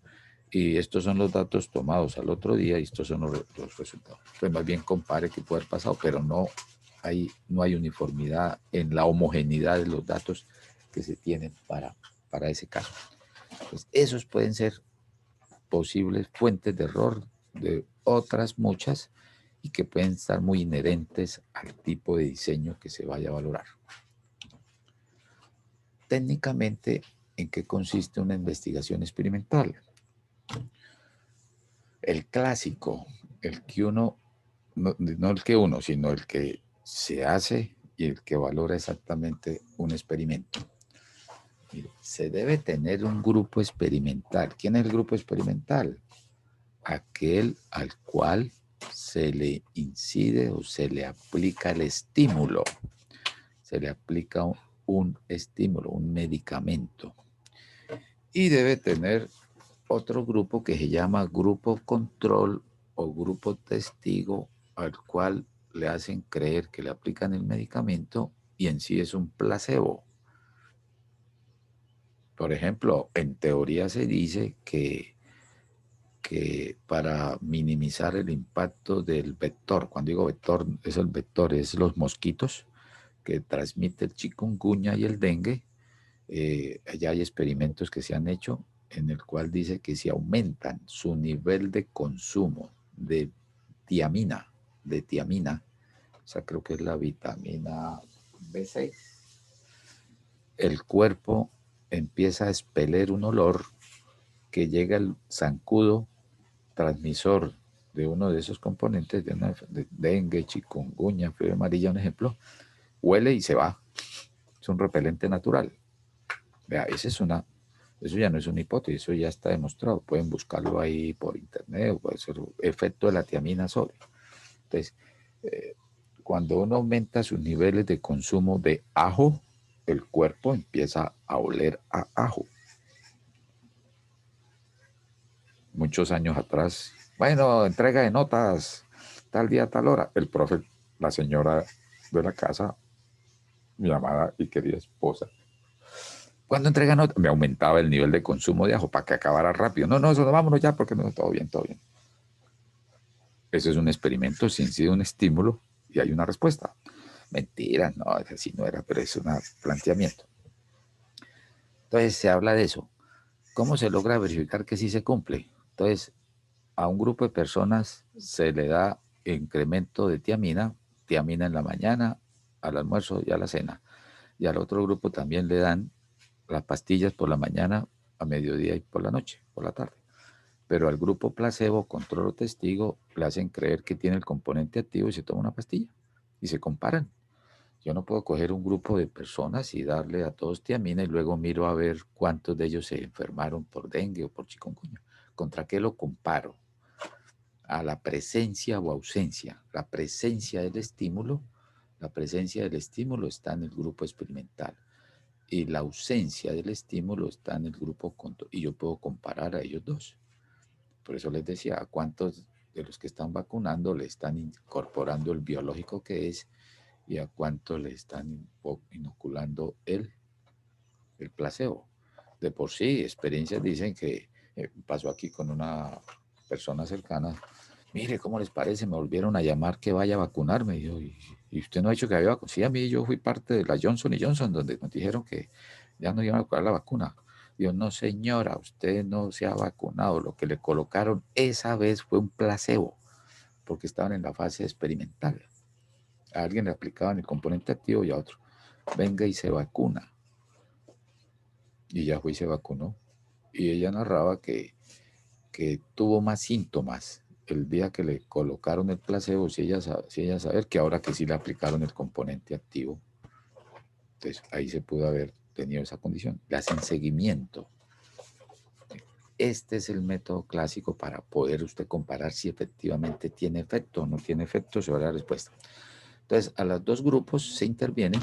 Y estos son los datos tomados al otro día y estos son los resultados. Pues más bien compare qué puede haber pasado, pero no hay uniformidad en la homogeneidad de los datos que se tienen para ese caso. Pues esos pueden ser posibles fuentes de error de otras muchas y que pueden estar muy inherentes al tipo de diseño que se vaya a valorar. Técnicamente, ¿en qué consiste una investigación experimental? El clásico, el que uno, no el que uno, sino el que se hace y el que valora exactamente un experimento. Mire, se debe tener un grupo experimental. ¿Quién es el grupo experimental? Aquel al cual se le incide o se le aplica el estímulo. Se le aplica un estímulo, un medicamento. Y debe tener otro grupo que se llama grupo control o grupo testigo, al cual le hacen creer que le aplican el medicamento y en sí es un placebo. Por ejemplo, en teoría se dice que para minimizar el impacto del vector, cuando digo vector, es el vector, es los mosquitos que transmite el chikungunya y el dengue. Allá hay experimentos que se han hecho en el cual dice que si aumentan su nivel de consumo de tiamina, o sea, creo que es la vitamina B6, el cuerpo empieza a expeler un olor que llega al zancudo transmisor de uno de esos componentes, de dengue, chikungunya, fiebre amarilla, un ejemplo, huele y se va. Es un repelente natural. Vea, eso ya no es una hipótesis, eso ya está demostrado. Pueden buscarlo ahí por internet, o puede ser efecto de la tiamina sobre. Entonces, cuando uno aumenta sus niveles de consumo de ajo, el cuerpo empieza a oler a ajo. Muchos años atrás, bueno, entrega de notas, tal día, tal hora. El profe, la señora de la casa, mi amada y querida esposa, cuando entrega notas, me aumentaba el nivel de consumo de ajo para que acabara rápido. No, eso no, vámonos ya porque no, todo bien, todo bien. Eso es un experimento, sin sido un estímulo y hay una respuesta. Mentira, no, así no era, pero es un planteamiento. Entonces se habla de eso. ¿Cómo se logra verificar que sí se cumple? Entonces, a un grupo de personas se le da incremento de tiamina en la mañana, al almuerzo y a la cena. Y al otro grupo también le dan las pastillas por la mañana, a mediodía y por la noche, por la tarde. Pero al grupo placebo, control o testigo, le hacen creer que tiene el componente activo y se toma una pastilla. y se comparan. Yo no puedo coger un grupo de personas y darle a todos tiamina y luego miro a ver cuántos de ellos se enfermaron por dengue o por chikungunya. ¿Contra qué lo comparo? A la presencia o ausencia. La presencia del estímulo, está en el grupo experimental y la ausencia del estímulo está en el grupo control. Y yo puedo comparar a ellos dos. Por eso les decía, a cuántos de los que están vacunando le están incorporando el biológico que es y a cuánto le están inoculando el placebo. De por sí, experiencias dicen que pasó aquí con una persona cercana. Mire, ¿cómo les parece? Me volvieron a llamar que vaya a vacunarme. Y usted no ha dicho que había vacunado. Sí, a mí yo fui parte de la Johnson Johnson, donde nos dijeron que ya no iban a colocar la vacuna. Yo, no señora, usted no se ha vacunado. Lo que le colocaron esa vez fue un placebo, porque estaban en la fase experimental. A alguien le aplicaban el componente activo y a otro. Venga y se vacuna. Y ya fue y se vacunó. Y ella narraba que tuvo más síntomas el día que le colocaron el placebo, si ella saber que ahora que sí le aplicaron el componente activo. Entonces ahí se pudo haber tenido esa condición. Le hacen seguimiento. Este es el método clásico para poder usted comparar si efectivamente tiene efecto o no tiene efecto sobre la respuesta. Entonces, a los dos grupos se intervienen,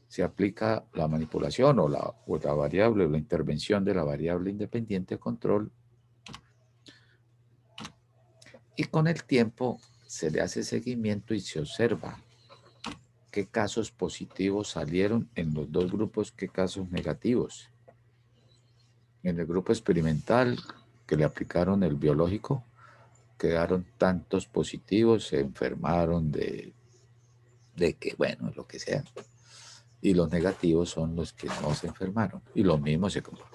se aplica la manipulación o la variable o la intervención de la variable independiente de control y con el tiempo se le hace seguimiento y se observa qué casos positivos salieron en los dos grupos, qué casos negativos. En el grupo experimental que le aplicaron el biológico, quedaron tantos positivos, se enfermaron de que, bueno, lo que sea. Y los negativos son los que no se enfermaron. Y lo mismo se comprueba.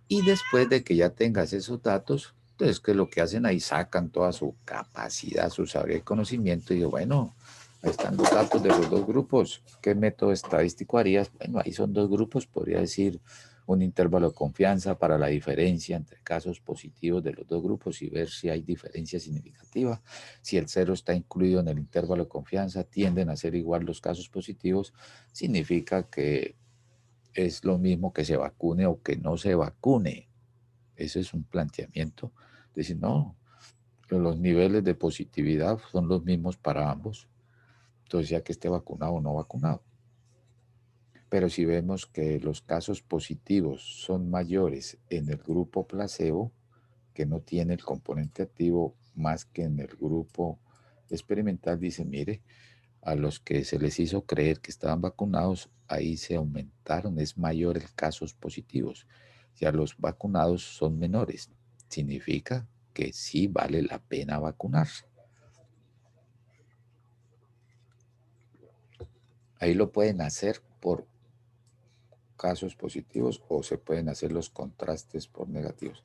Y después de que ya tengas esos datos, entonces que lo que hacen ahí sacan toda su capacidad, su saber y conocimiento y digo, bueno, ahí están los datos de los dos grupos. ¿Qué método estadístico harías? Bueno, ahí son dos grupos, podría decir un intervalo de confianza para la diferencia entre casos positivos de los dos grupos y ver si hay diferencia significativa. Si el cero está incluido en el intervalo de confianza, tienden a ser igual los casos positivos, significa que es lo mismo que se vacune o que no se vacune. Ese es un planteamiento. Decir, no, los niveles de positividad son los mismos para ambos. Entonces, ya que esté vacunado o no vacunado. Pero si vemos que los casos positivos son mayores en el grupo placebo, que no tiene el componente activo, más que en el grupo experimental, dice, mire, a los que se les hizo creer que estaban vacunados, ahí se aumentaron, es mayor el casos positivos. Y a los vacunados son menores. Significa que sí vale la pena vacunarse. Ahí lo pueden hacer por casos positivos o se pueden hacer los contrastes por negativos.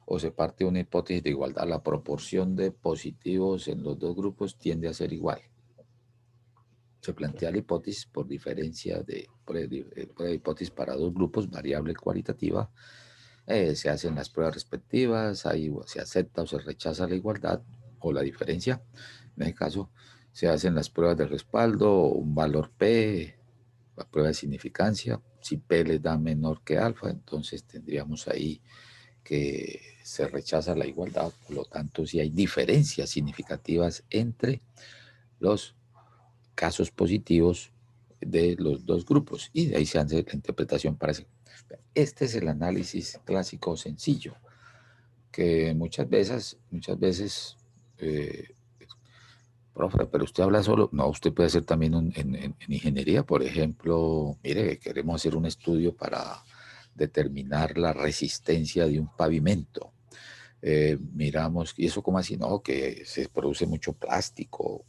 O se parte de una hipótesis de igualdad. La proporción de positivos en los dos grupos tiende a ser igual. Se plantea la hipótesis por diferencia por hipótesis para dos grupos, variable cualitativa. Se hacen las pruebas respectivas, ahí se acepta o se rechaza la igualdad o la diferencia. En este caso, se hacen las pruebas de respaldo, un valor P, la prueba de significancia. Si P les da menor que alfa, entonces tendríamos ahí que se rechaza la igualdad. Por lo tanto, si hay diferencias significativas entre los casos positivos de los dos grupos y de ahí se hace la interpretación para eso. Este es el análisis clásico sencillo que muchas veces, profe, pero usted habla solo, no, usted puede hacer también en ingeniería, por ejemplo, mire, queremos hacer un estudio para determinar la resistencia de un pavimento. Miramos, ¿y eso cómo así? No, que se produce mucho plástico,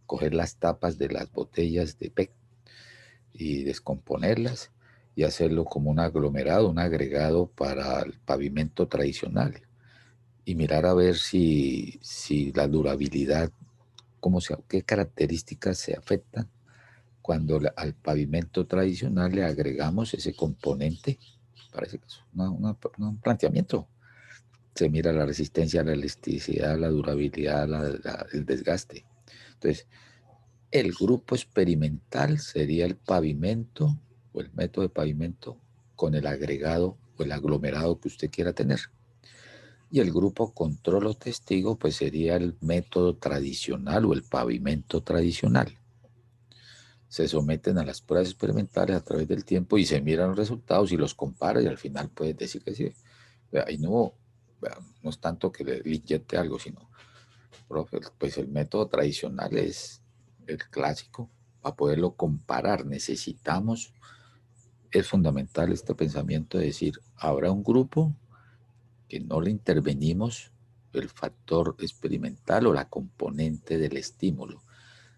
coger las tapas de las botellas de PET y descomponerlas y hacerlo como un aglomerado, un agregado para el pavimento tradicional y mirar a ver si la durabilidad, qué características se afectan cuando al pavimento tradicional le agregamos ese componente. Parece que es un planteamiento. Se mira la resistencia, la elasticidad, la durabilidad, el desgaste. Entonces, El grupo experimental sería el pavimento o el método de pavimento con el agregado o el aglomerado que usted quiera tener. Y el grupo control o testigo pues sería el método tradicional o el pavimento tradicional. Se someten a las pruebas experimentales a través del tiempo y se miran los resultados y los compara y al final puedes decir que sí. Ahí no, no es tanto que le inyecte algo, sino, profe, pues el método tradicional es el clásico. Para poderlo comparar necesitamos, es fundamental este pensamiento de decir, habrá un grupo que no le intervenimos el factor experimental o la componente del estímulo.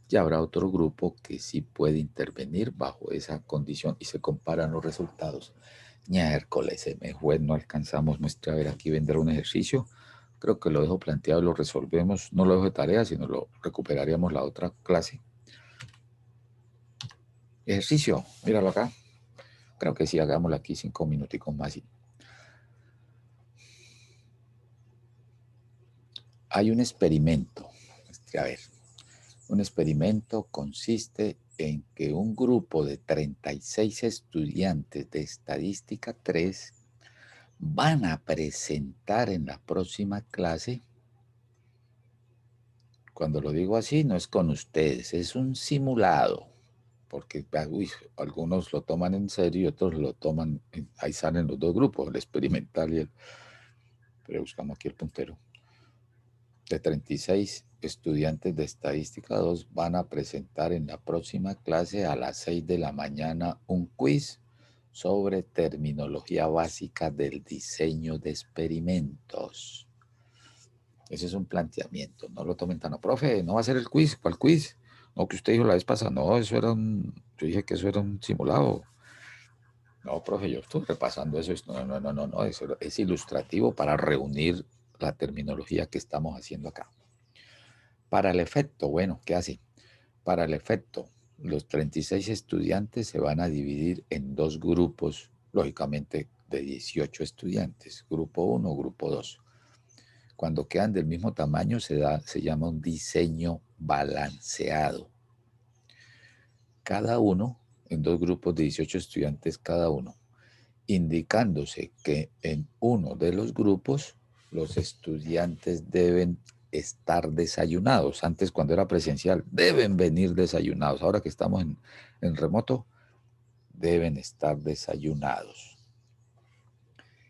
Y habrá otro grupo que sí puede intervenir bajo esa condición y se comparan los resultados. Miércoles, se me fue, no alcanzamos. Muestra, a ver, aquí vendrá un ejercicio. Creo que lo dejo planteado y lo resolvemos. No lo dejo de tarea, sino lo recuperaríamos la otra clase. Ejercicio, míralo acá. Creo que sí, hagámoslo aquí 5 minuticos más. Hay un experimento. A ver, un experimento consiste en que un grupo de 36 estudiantes de estadística 3 van a presentar en la próxima clase. Cuando lo digo así, no es con ustedes, es un simulado, porque algunos lo toman en serio y otros lo toman, ahí salen los dos grupos, el experimental y el, pero buscamos aquí el puntero, de 36 estudiantes de estadística 2 van a presentar en la próxima clase a las 6 de la mañana un quiz sobre terminología básica del diseño de experimentos. Ese es un planteamiento, no lo tomen tan, profe, no va a ser el quiz, ¿cuál quiz? No, que usted dijo la vez pasada, no, eso era yo dije que eso era un simulado. No, profe, yo estoy repasando eso, no, eso es ilustrativo para reunir la terminología que estamos haciendo acá. Para el efecto, bueno, ¿qué hace? Para el efecto, los 36 estudiantes se van a dividir en dos grupos, lógicamente de 18 estudiantes, grupo 1, grupo 2. Cuando quedan del mismo tamaño se llama un diseño balanceado. Cada uno, en dos grupos de 18 estudiantes cada uno, indicándose que en uno de los grupos los estudiantes deben estar desayunados. Antes, cuando era presencial, deben venir desayunados. Ahora que estamos en remoto, deben estar desayunados.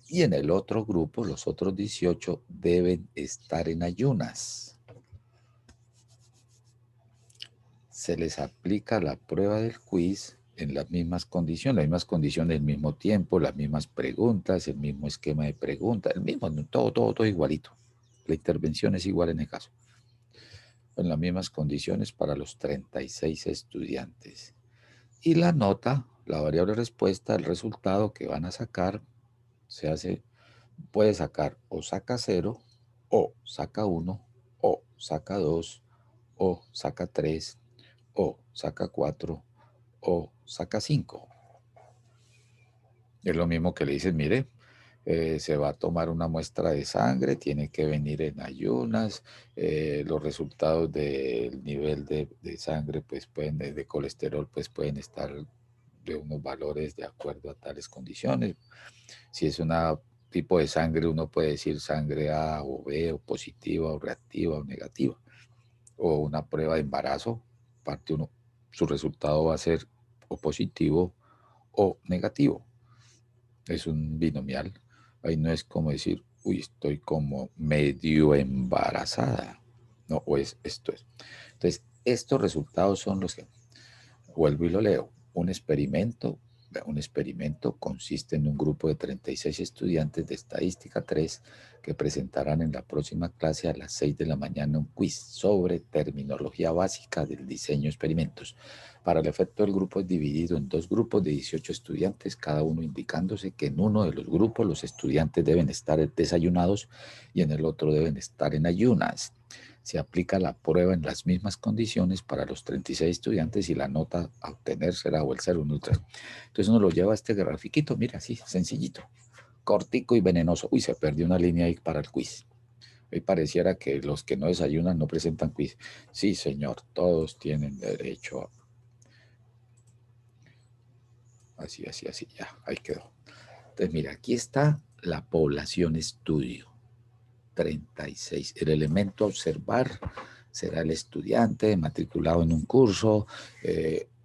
Y en el otro grupo, los otros 18 deben estar en ayunas. Se les aplica la prueba del quiz en las mismas condiciones, el mismo tiempo, las mismas preguntas, el mismo esquema de preguntas, el mismo, todo igualito. La intervención es igual en el caso. En las mismas condiciones para los 36 estudiantes. Y la nota, la variable respuesta, el resultado que van a sacar, puede sacar o saca 0, o saca 1, o saca 2, o saca 3, o saca 4, o saca 5. Es lo mismo que le dices, mire, se va a tomar una muestra de sangre, tiene que venir en ayunas, los resultados del nivel de sangre, pues pueden, de colesterol, pues pueden estar de unos valores de acuerdo a tales condiciones. Si es un tipo de sangre, uno puede decir sangre A o B, o positiva o reactiva o negativa. O una prueba de embarazo, parte uno, su resultado va a ser o positivo o negativo. Es un binomial. Ahí no es como decir, uy, estoy como medio embarazada. No, o esto es. Entonces, estos resultados son los que, vuelvo y lo leo, un experimento consiste en un grupo de 36 estudiantes de estadística 3 que presentarán en la próxima clase a las 6 de la mañana un quiz sobre terminología básica del diseño de experimentos. Para el efecto, el grupo es dividido en dos grupos de 18 estudiantes, cada uno indicándose que en uno de los grupos los estudiantes deben estar desayunados y en el otro deben estar en ayunas. Se aplica la prueba en las mismas condiciones para los 36 estudiantes y la nota a obtener será o el 0, 1, 3. Entonces uno lo lleva a este grafiquito, mira, así, sencillito, cortico y venenoso. Uy, se perdió una línea ahí para el quiz. Hoy pareciera que los que no desayunan no presentan quiz. Sí, señor, todos tienen derecho a... Así, ya, ahí quedó. Entonces, mira, aquí está la población estudio. 36. El elemento a observar será el estudiante matriculado en un curso.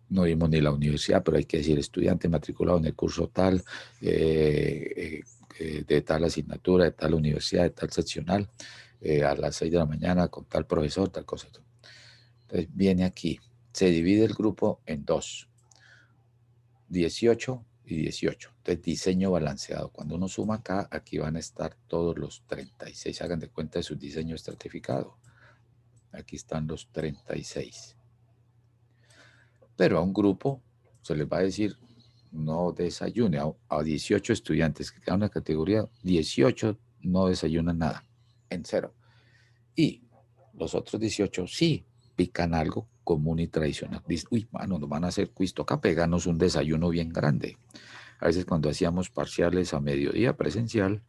No vimos ni la universidad, pero hay que decir estudiante matriculado en el curso tal, de tal asignatura, de tal universidad, de tal seccional, a las 6 de la mañana con tal profesor, tal cosa. Entonces viene aquí. Se divide el grupo en dos. 18 y 18. Entonces, diseño balanceado. Cuando uno suma acá, aquí van a estar todos los 36. Hagan de cuenta de su diseño estratificado. Aquí están los 36. Pero a un grupo se les va a decir no desayune. A 18 estudiantes que quedan en la categoría, 18 no desayunan nada, en cero. Y los otros 18 sí pican algo común y tradicional. Dicen, uy, mano, nos van a hacer quiz, toca pegarnos un desayuno bien grande. A veces cuando hacíamos parciales a mediodía presencial,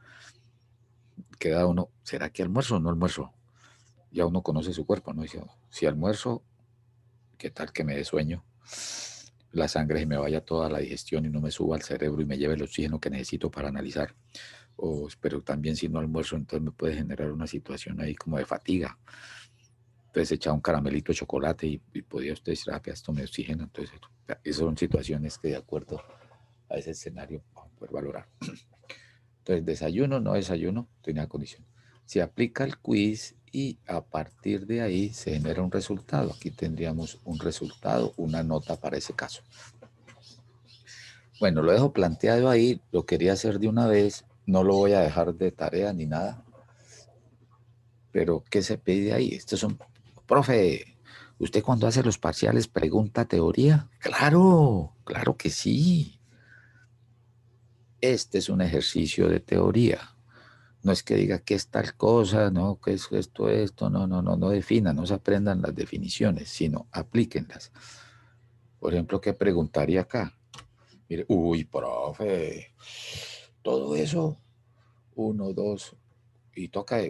queda uno, ¿será que almuerzo o no almuerzo? Ya uno conoce su cuerpo, ¿no? Dice, si almuerzo, ¿qué tal que me dé sueño? La sangre se me vaya toda la digestión y no me suba al cerebro y me lleve el oxígeno que necesito para analizar. Pero también si no almuerzo, entonces me puede generar una situación ahí como de fatiga. Entonces echaba un caramelito de chocolate y podía usted decir, que esto me oxigena. Entonces, esas son situaciones que de acuerdo a ese escenario vamos a poder valorar. Entonces, desayuno, no desayuno, tenía condición. Se aplica el quiz y a partir de ahí se genera un resultado. Aquí tendríamos un resultado, una nota para ese caso. Bueno, lo dejo planteado ahí, lo quería hacer de una vez, no lo voy a dejar de tarea ni nada. Pero, ¿qué se pide ahí? Estos son, profe, ¿usted cuando hace los parciales pregunta teoría? Claro, claro que sí. Este es un ejercicio de teoría. No es que diga qué es tal cosa, no, qué es esto, no definan, no se aprendan las definiciones, sino aplíquenlas. Por ejemplo, ¿qué preguntaría acá? Mire, uy, profe, todo eso, uno, dos, y toca,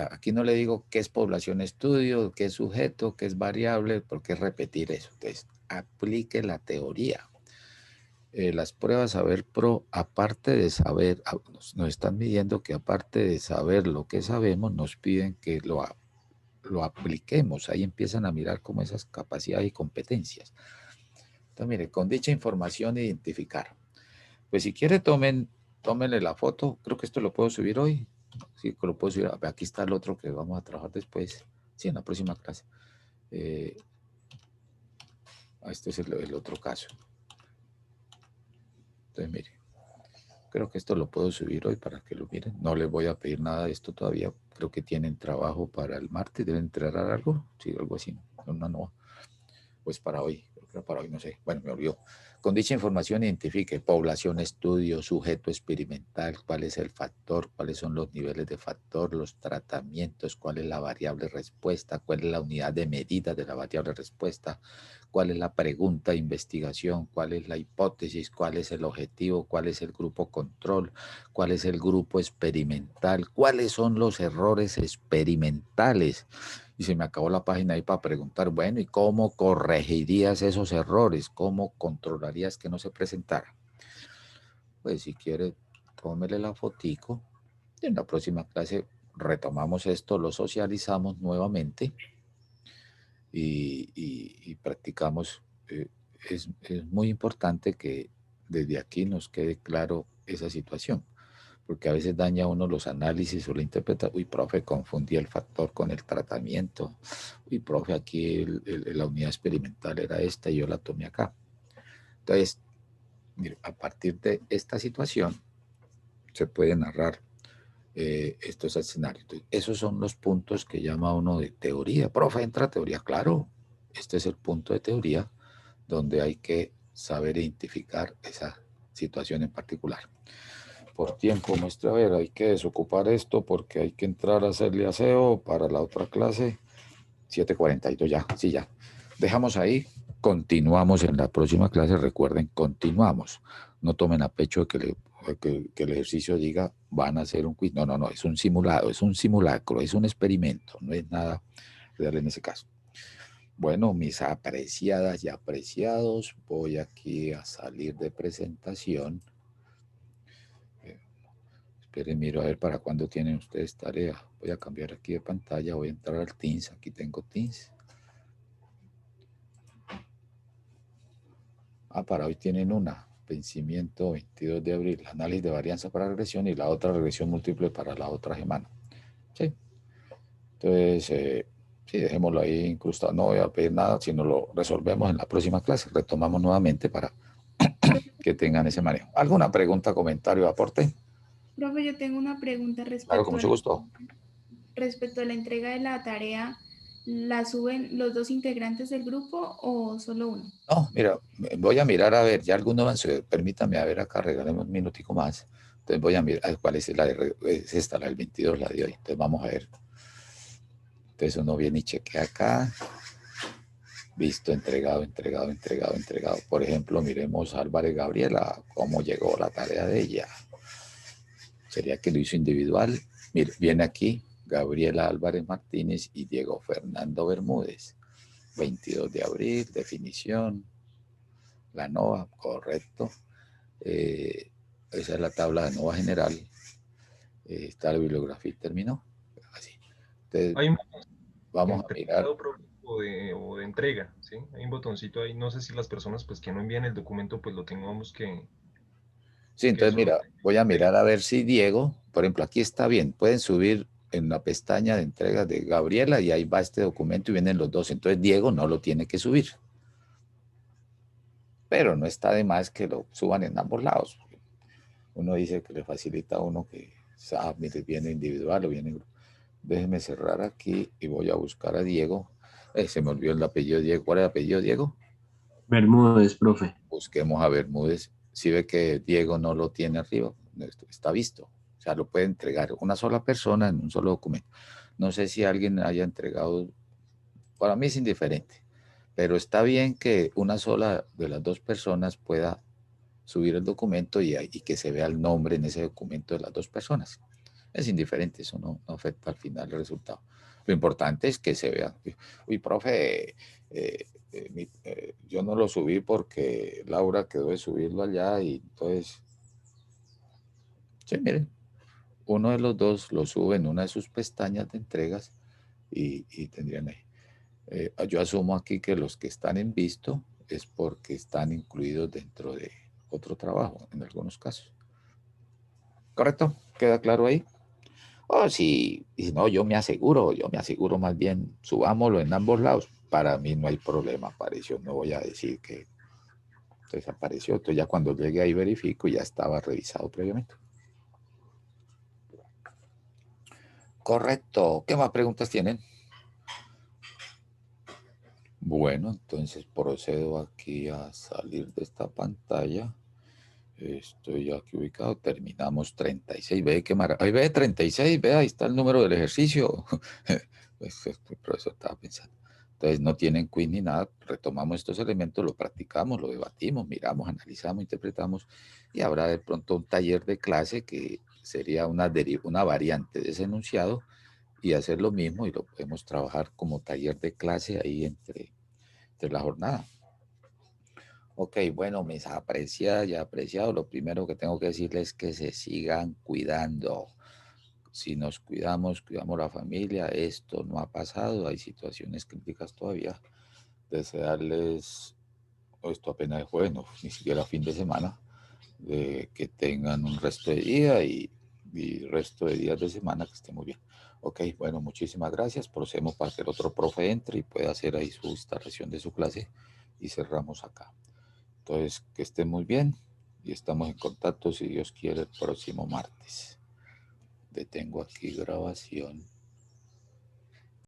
aquí no le digo qué es población estudio, qué es sujeto, qué es variable, porque es repetir eso. Entonces, aplique la teoría. Las pruebas Saber Pro, aparte de saber, nos están midiendo que aparte de saber lo que sabemos, nos piden que lo apliquemos. Ahí empiezan a mirar como esas capacidades y competencias. Entonces, mire, con dicha información identificar. Pues si quiere, tómenle la foto. Creo que esto lo puedo subir hoy. Sí, que lo puedo subir. Aquí está el otro que vamos a trabajar después. Sí, en la próxima clase. Este es el otro caso. Entonces, mire. Creo que esto lo puedo subir hoy para que lo miren. No les voy a pedir nada de esto todavía. Creo que tienen trabajo para el martes. ¿Deben entregar algo? Sí, algo así. No. Pues para hoy. Creo que era para hoy, no sé. Bueno, me olvidó. Con dicha información identifique población, estudio, sujeto experimental, cuál es el factor, cuáles son los niveles de factor, los tratamientos, cuál es la variable respuesta, cuál es la unidad de medida de la variable respuesta, cuál es la pregunta de investigación, cuál es la hipótesis, cuál es el objetivo, cuál es el grupo control, cuál es el grupo experimental, cuáles son los errores experimentales. Y se me acabó la página ahí para preguntar, bueno, ¿y cómo corregirías esos errores? ¿Cómo controlarías que no se presentara? Pues si quiere, tómele la fotico. Y en la próxima clase retomamos esto, lo socializamos nuevamente y practicamos. Es muy importante que desde aquí nos quede claro esa situación, porque a veces daña a uno los análisis o la interpretación. Uy, profe, confundí el factor con el tratamiento. Uy, profe, aquí la unidad experimental era esta y yo la tomé acá. Entonces, mire, a partir de esta situación se puede narrar estos escenarios. Entonces, esos son los puntos que llama uno de teoría. Profe, entra teoría. Claro, este es el punto de teoría donde hay que saber identificar esa situación en particular. Por tiempo, muestra, a ver, hay que desocupar esto porque hay que entrar a hacerle aseo para la otra clase. 7:42 ya, sí, ya. Dejamos ahí Continuamos en la próxima clase. Recuerden, continuamos. No tomen a pecho que el ejercicio diga van a hacer un quiz. No, no, no. Es un simulado, es un simulacro, es un experimento. No es nada real en ese caso. Bueno, mis apreciadas y apreciados, voy aquí a salir de presentación. Esperen, miro a ver para cuándo tienen ustedes tarea. Voy a cambiar aquí de pantalla, voy a entrar al Teams. Aquí tengo Teams. Para hoy tienen una. Vencimiento 22 de abril. Análisis de varianza para regresión y la otra regresión múltiple para la otra semana. Sí. Entonces, sí, dejémoslo ahí incrustado. No voy a pedir nada, sino lo resolvemos en la próxima clase. Retomamos nuevamente para que tengan ese manejo. ¿Alguna pregunta, comentario, aporte? Profe, yo tengo una pregunta Claro, con mucho gusto. respecto a la entrega de la tarea. ¿La suben los dos integrantes del grupo o solo uno? No, mira, voy a mirar a ver, ya alguno avanzó. Permítame a ver acá, regalemos un minutico más. Entonces voy a mirar cuál es es esta, la del 22, la de hoy. Entonces vamos a ver. Entonces uno viene y chequea acá. Visto, entregado, entregado, entregado, entregado. Por ejemplo, miremos a Álvarez Gabriela, cómo llegó la tarea de ella. Sería que lo hizo individual. Mire, viene aquí Gabriela Álvarez Martínez y Diego Fernando Bermúdez. 22 de abril, definición. La NOVA, correcto. Esa es la tabla de NOVA general. Está la bibliografía y terminó. Así. Entonces, Hay un vamos a mirar. entregado o de entrega, ¿sí? Hay un botoncito ahí. No sé si las personas pues que no envían el documento pues lo tengamos Sí, que entonces solo mira, voy a mirar a ver si Diego, por ejemplo, aquí está bien. Pueden subir en la pestaña de entregas de Gabriela y ahí va este documento y vienen los dos. Entonces Diego no lo tiene que subir. Pero no está de más que lo suban en ambos lados. Uno dice que le facilita a uno que, mire, viene individual o viene en grupo. Déjeme cerrar aquí y voy a buscar a Diego. Se me olvidó el apellido Diego. ¿Cuál es el apellido Diego? Bermúdez, profe. Busquemos a Bermúdez. Si ve que Diego no lo tiene arriba, está visto. O sea, lo puede entregar una sola persona en un solo documento. No sé si alguien haya entregado, para mí es indiferente, pero está bien que una sola de las dos personas pueda subir el documento y que se vea el nombre en ese documento de las dos personas. Es indiferente, eso no afecta al final el resultado. Lo importante es que se vea. Uy, profe, yo no lo subí porque Laura quedó de subirlo allá y entonces, sí, miren, uno de los dos lo sube en una de sus pestañas de entregas y tendrían ahí. Yo asumo aquí que los que están en visto es porque están incluidos dentro de otro trabajo, en algunos casos. ¿Correcto? ¿Queda claro ahí? Oh, sí, y si no, yo me aseguro más bien, subámoslo en ambos lados. Para mí no hay problema, apareció, no voy a decir que desapareció. Entonces ya cuando llegue ahí verifico y ya estaba revisado previamente. Correcto. ¿Qué más preguntas tienen? Bueno, entonces procedo aquí a salir de esta pantalla. Estoy aquí ubicado. Terminamos 36. Ve que ahí ve 36. Ve, ahí está el número del ejercicio. Pues, el profesor estaba pensando. Entonces no tienen quiz ni nada. Retomamos estos elementos, lo practicamos, lo debatimos, miramos, analizamos, interpretamos. Y habrá de pronto un taller de clase que sería una variante de ese enunciado y hacer lo mismo y lo podemos trabajar como taller de clase ahí entre la jornada. Ok, bueno, mis apreciadas y apreciados, lo primero que tengo que decirles es que se sigan cuidando. Si nos cuidamos, cuidamos la familia, esto no ha pasado, hay situaciones críticas todavía. Desearles, esto apenas es jueves, no, ni siquiera fin de semana, de que tengan un resto de día y resto de días de semana que estén muy bien. Ok, bueno, muchísimas gracias. Procedemos para que el otro profe entre y pueda hacer ahí su instalación de su clase y cerramos acá. Entonces, que estén muy bien y estamos en contacto si Dios quiere el próximo martes. Detengo aquí grabación.